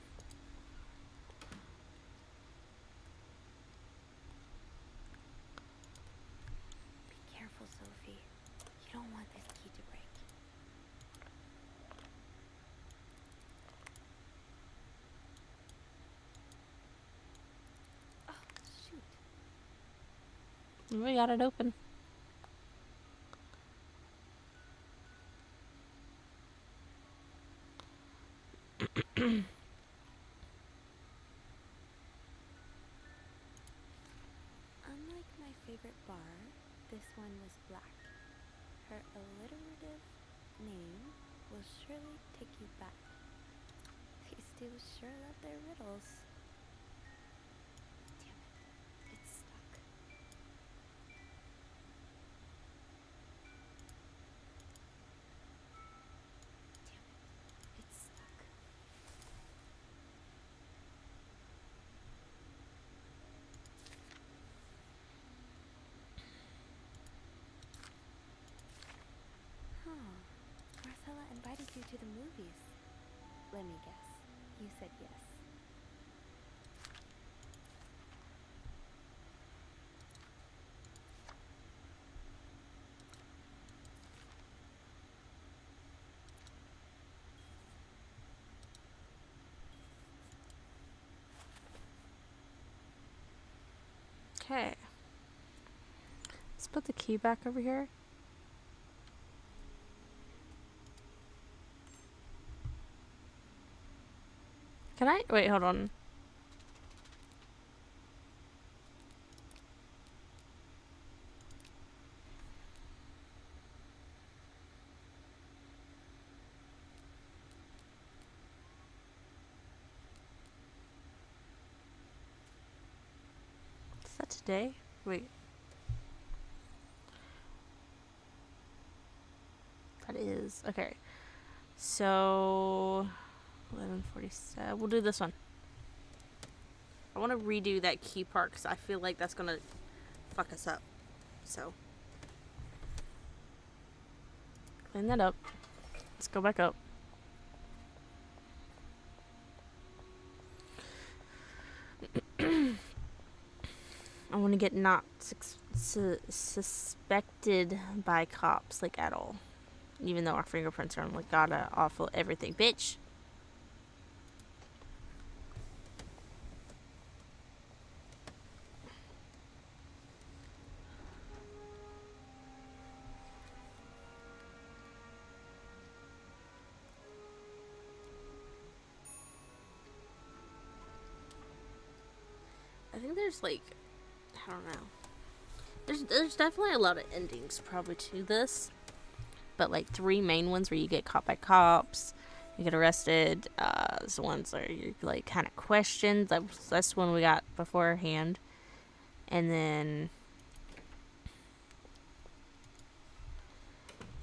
Be careful, Sophie. You don't want this key to break. Oh, shoot. We got it open. Unlike my favorite bar, this one was black. Her alliterative name will surely take you back. These two sure love their riddles. Damn it, it's stuck. Damn it, it's stuck. Huh. Marcella invited you to the movies. Let me guess. You said yes. Okay. Let's put the key back over here. Can I? Wait, hold on. Is that today? Wait. That is. Okay. So 11:47. We'll do this one. I want to redo that key part because I feel like that's gonna fuck us up. So clean that up. Let's go back up. I want to get not suspected by cops like at all, even though our fingerprints are on like gotta awful everything, bitch. I think there's like, I don't know. There's definitely a lot of endings probably to this, but like 3 main ones where you get caught by cops, you get arrested. The ones where you're like kind of questioned. That's the one we got beforehand, and then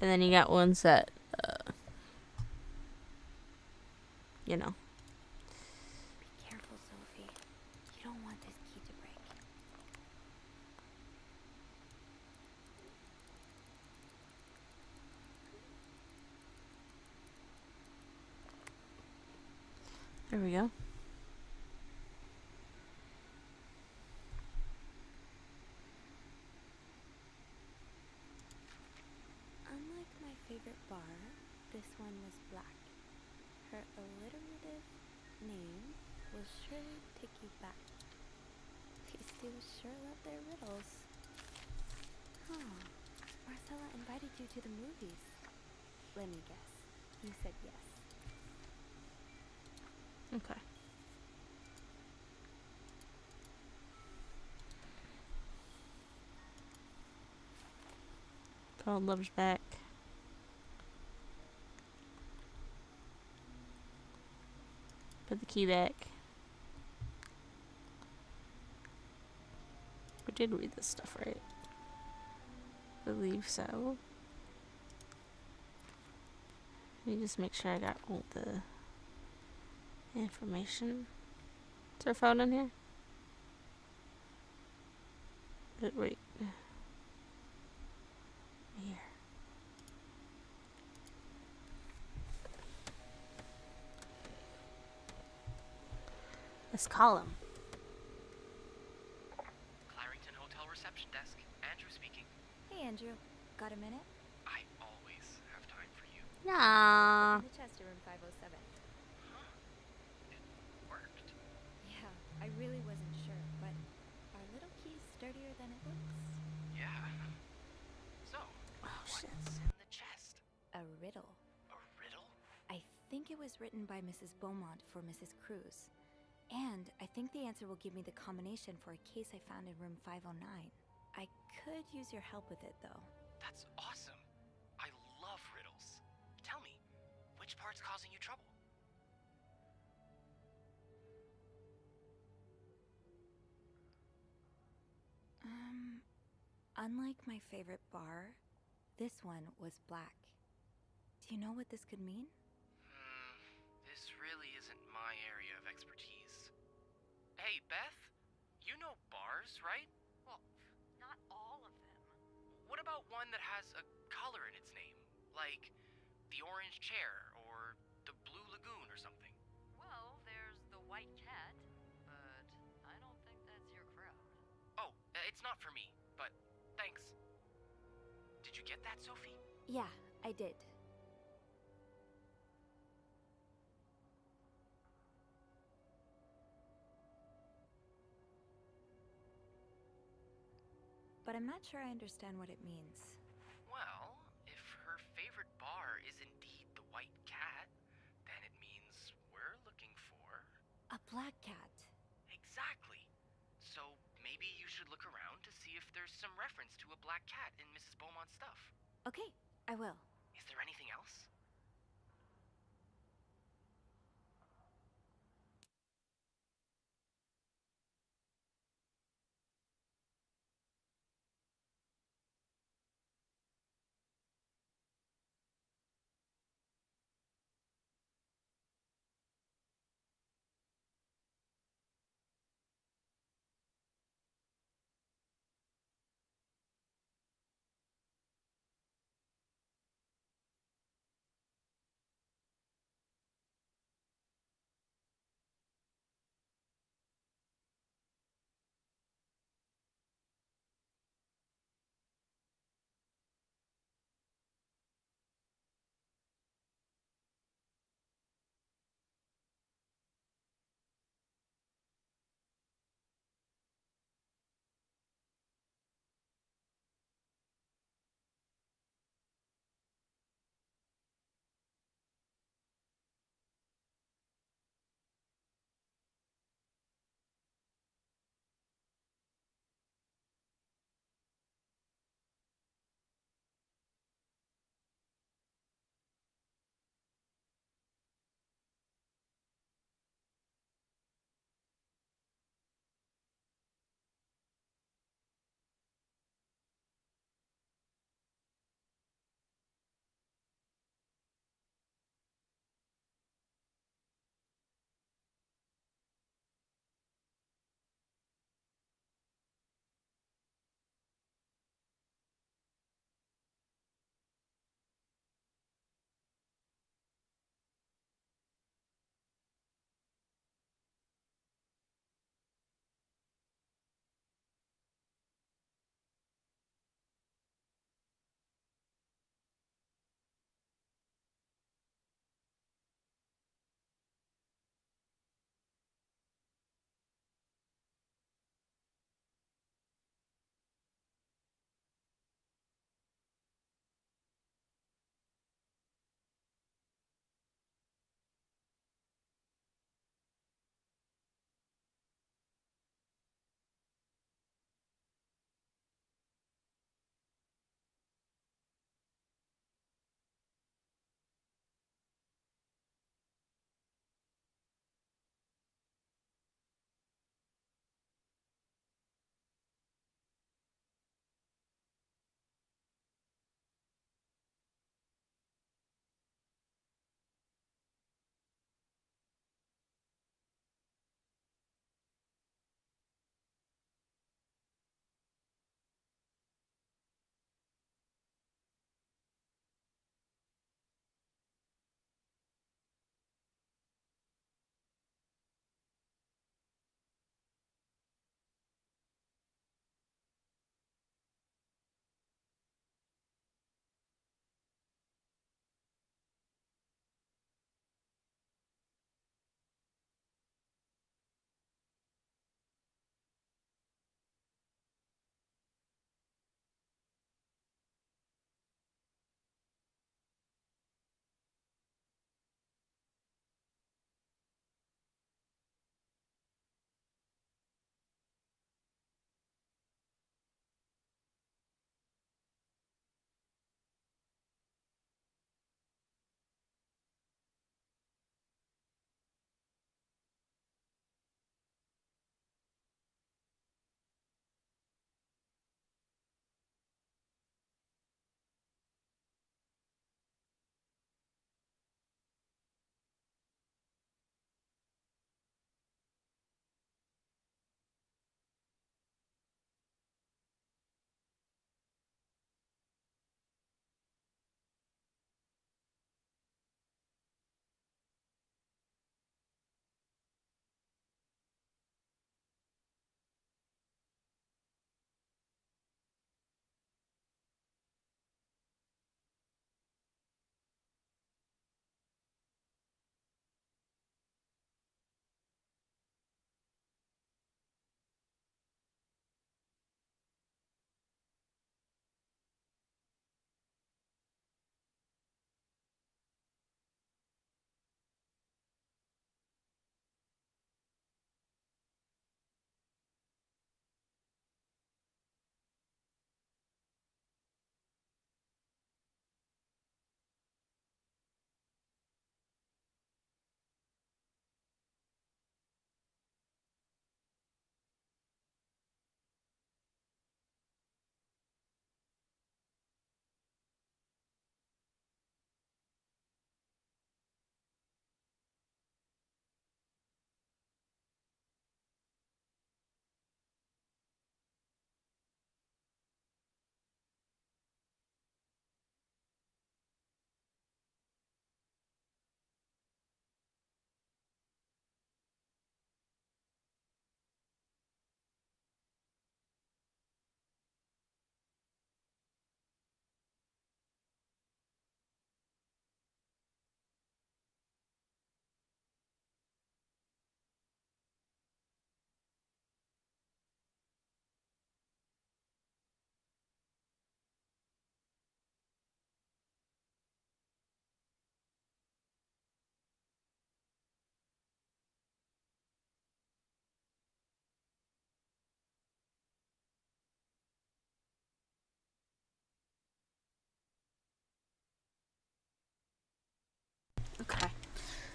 you got ones that, you know. Be careful, Sophie. You don't want this key to break. There we go. name will surely take you back. These two sure love their riddles. Huh. Marcella invited you to the movies. Let me guess. You said yes. Okay. Called Love's Back. Put the key back. We did read this stuff, right? I believe so. Let me just make sure I got all the information. Is there a phone in here? Wait. Here. Let's call him. Clarington Hotel reception desk. Andrew speaking. Hey, Andrew. Got a minute? I always have time for you. Nah. In the Chester room 507. Huh? It worked. Yeah, I really wasn't sure, but are little keys sturdier than it looks? Yeah. So, Oh, shit. what's in the chest? A riddle. A riddle? I think it was written by Mrs. Beaumont for Mrs. Cruz. And I think the answer will give me the combination for a case I found in room 509. I could use your help with it, though. That's awesome. I love riddles. Tell me, which part's causing you trouble? Unlike my favorite bar, this one was black. Do you know what this could mean? This really isn't my area of expertise. Hey, Beth, you know bars, right? Well, not all of them. What about one that has a color in its name? Like the Orange Chair or the Blue Lagoon or something? Well, there's the White Cat, but I don't think that's your crowd. Oh, it's not for me, but thanks. Did you get that, Sophie? Yeah, I did. But I'm not sure I understand what it means. Well, if her favorite bar is indeed the White Cat, then it means we're looking for... A black cat. Exactly. So maybe you should look around to see if there's some reference to a black cat in Mrs. Beaumont's stuff. Okay, I will. Is there anything else?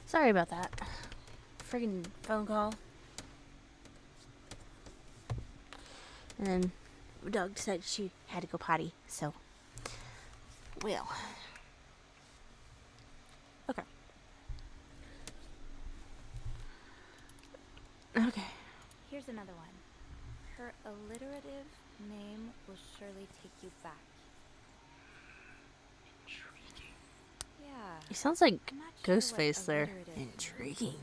Sorry about that. Friggin' phone call. And then the dog decided she had to go potty, so. Well. Okay. Okay. Here's another one. Her alliterative name will surely take you back. Intriguing. Yeah. He sounds like I'm not sure what Ghostface there. alliterative means. Intriguing.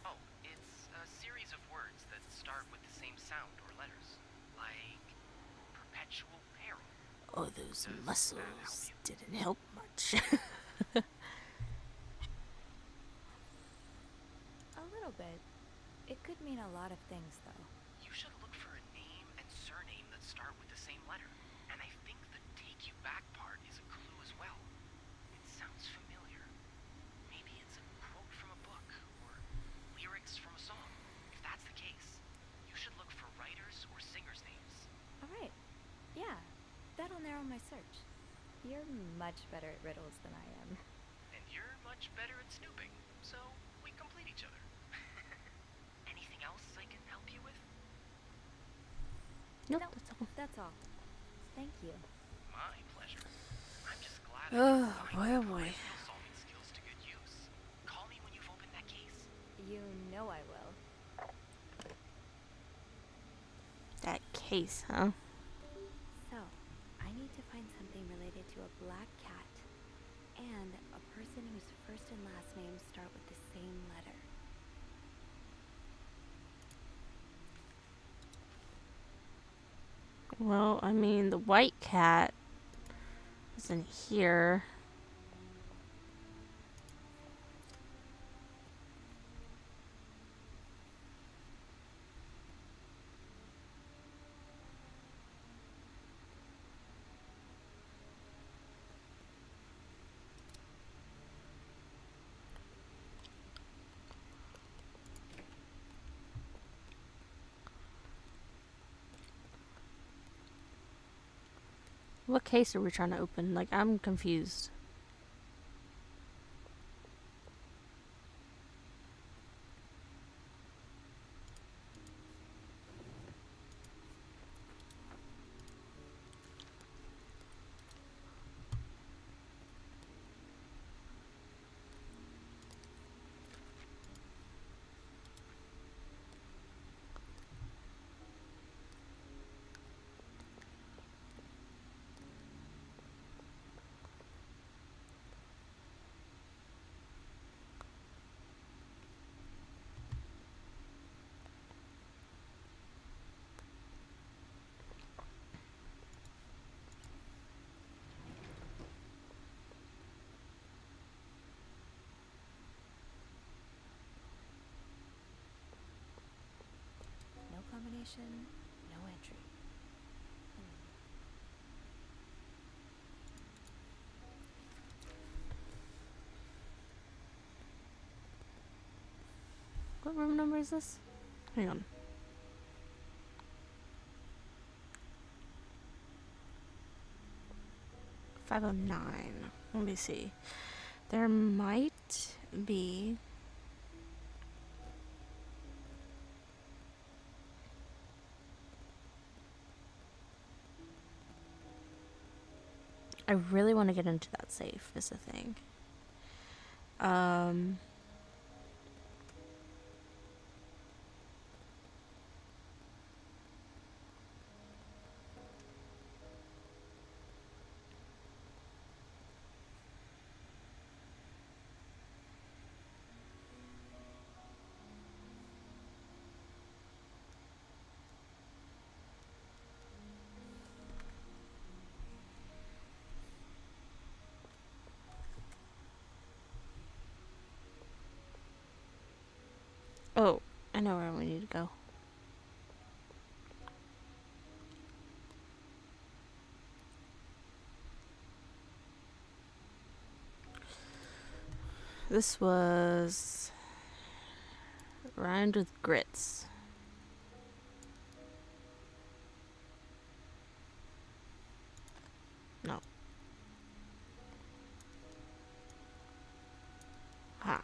Oh, it's a series of words that start with the same sound or letters. Like perpetual peril. Oh, those muscles didn't help much. A little bit. It could mean a lot of things, though. You should look for a name and surname that start with the same letter. And I think the take you back part is a clue as well. It sounds familiar. Maybe it's a quote from a book or lyrics from a song. If that's the case, you should look for writers or singers' names. All right. Yeah, that'll narrow my search. You're much better at riddles than I am. And you're much better at snooping, so we complete each other. Anything else I can help you with? Nope, No, that's all. that's all. Thank you. My pleasure. I'm just glad Oh, I boy, oh boy. solving skills to good use. Call me when you've opened that case. You know I will. That case, huh? So, I need to find something related to a black cat and a person whose first and last names start with the same letter. Well, I mean, the white cat isn't here. What case are we trying to open? Like, I'm confused. No combination, no entry. What room number is this? Hang on. $509. Let me see. There might be. I really want to get into that safe, is the thing. Oh, I know where we need to go. This was rhymed with grits. No. Ha.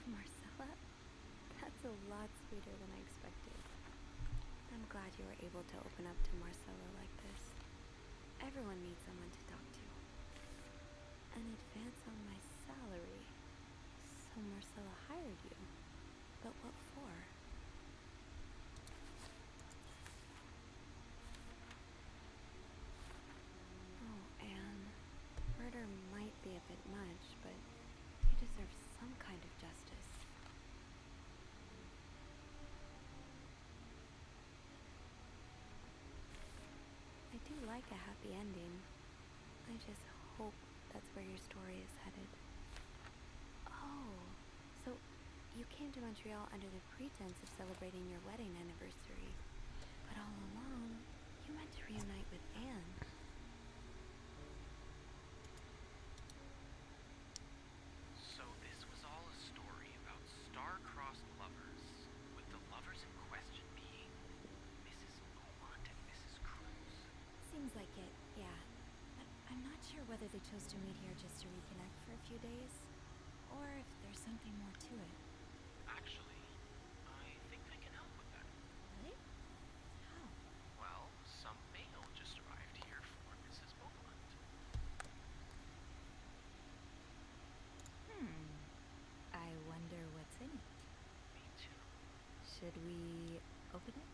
Marcella, that's a lot sweeter than I expected. I'm glad you were able to open up to Marcella like this. Everyone needs someone to talk to. An advance on my salary. So Marcella hired you. But what for? Oh, Anne. Murder might be a bit much, but you deserve some kind of justice. I do like a happy ending. I just hope that's where your story is headed. Oh, so you came to Montreal under the pretense of celebrating your wedding anniversary. But all along, you meant to reunite with Anne. So this was all a story about star-crossed lovers, with the lovers in question being Mrs. Beaumont and Mrs. Cruz. Seems like it, yeah. But I'm not sure whether they chose to meet here just to reconnect for a few days, or if there's something more to it. Actually, I think I can help with that. Really? How? Well, some mail just arrived here for Mrs. Beaumont. I wonder what's in it. Me too. Should we open it?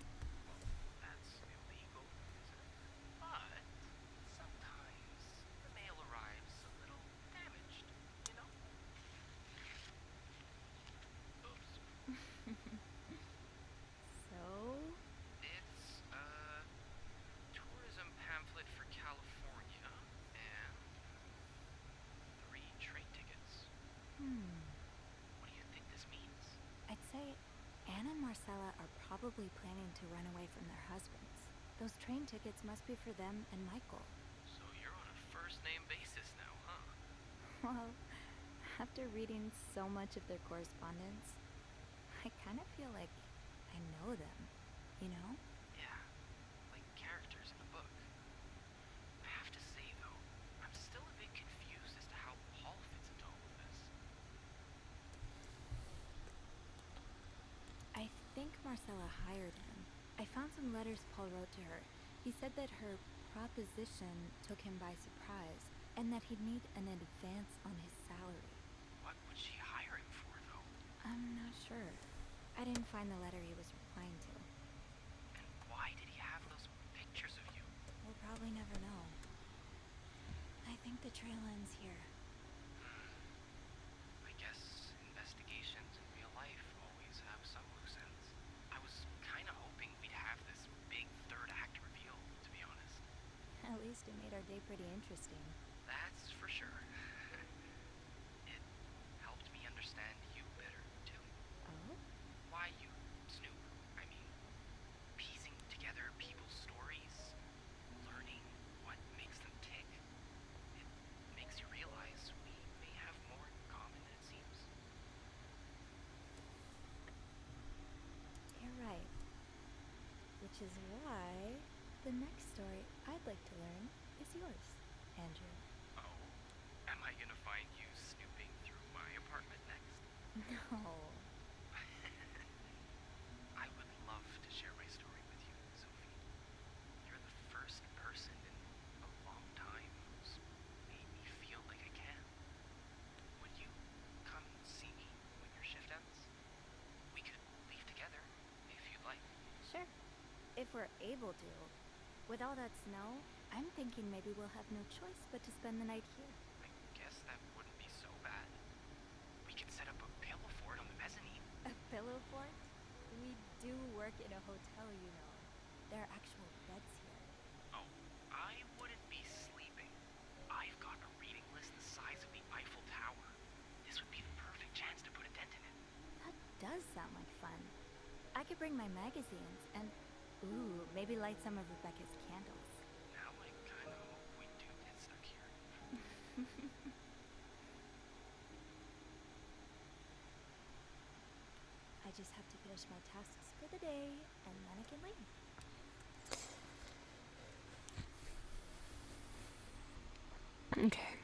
That's illegal, isn't it? But sometimes the mail arrives a little damaged, you know? Oops. So? It's a tourism pamphlet for California and 3 train tickets. What do you think this means? I'd say Anne and Marcella are probably planning to run away from their husbands. Those train tickets must be for them and Michael. So you're on a first-name basis now, huh? Well, after reading so much of their correspondence, I kind of feel like I know them, you know? Yeah, like characters in a book. I have to say, though, I'm still a bit confused as to how Paul fits into all of this. I think Marcella hired him. I found some letters Paul wrote to her. He said that her proposition took him by surprise, and that he'd need an advance on his salary. What would she hire him for, though? I'm not sure. I didn't find the letter he was replying to. And why did he have those pictures of you? We'll probably never know. I think the trail ends here. I guess investigations in real life always have some loose ends. I was kind of hoping we'd have this big third act reveal, to be honest. At least it made our day pretty interesting. That's for sure. It helped me understand you better, too. Oh? Why you snoop, I mean. Piecing together people's stories, learning what makes them tick. It makes you realize we may have more in common than it seems. You're right. Which is why the next story I'd like to learn is yours, Andrew. Oh, am I gonna find you snooping through my apartment next? No. I would love to share my story with you, Sophie. You're the first person in a long time who's made me feel like I can. Would you come see me when your shift ends? We could leave together, if you'd like. Sure. If we're able to. With all that snow, I'm thinking maybe we'll have no choice but to spend the night here. I guess that wouldn't be so bad. We could set up a pillow fort on the mezzanine. A pillow fort? We do work in a hotel, you know. There are actual beds here. Oh, I wouldn't be sleeping. I've got a reading list the size of the Eiffel Tower. This would be the perfect chance to put a dent in it. That does sound like fun. I could bring my magazines and, ooh, maybe light some of Rebecca's candles. Now I kinda hope we do get stuck here. I just have to finish my tasks for the day, and then I can leave. Okay.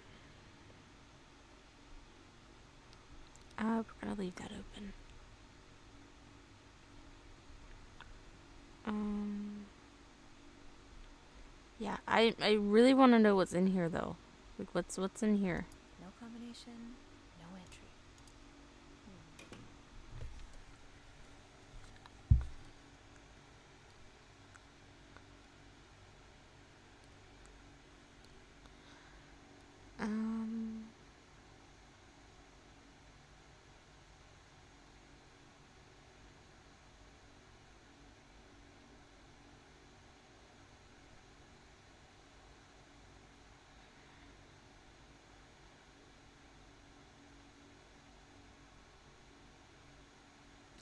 We're gonna leave that open. Yeah, I really want to know what's in here though. Like what's in here? No combination, no entry. Um.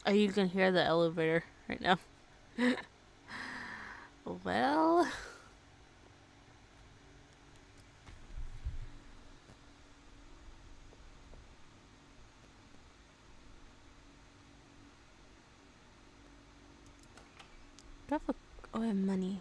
Oh, you can hear the elevator right now. Well. Do I have oh, I have money.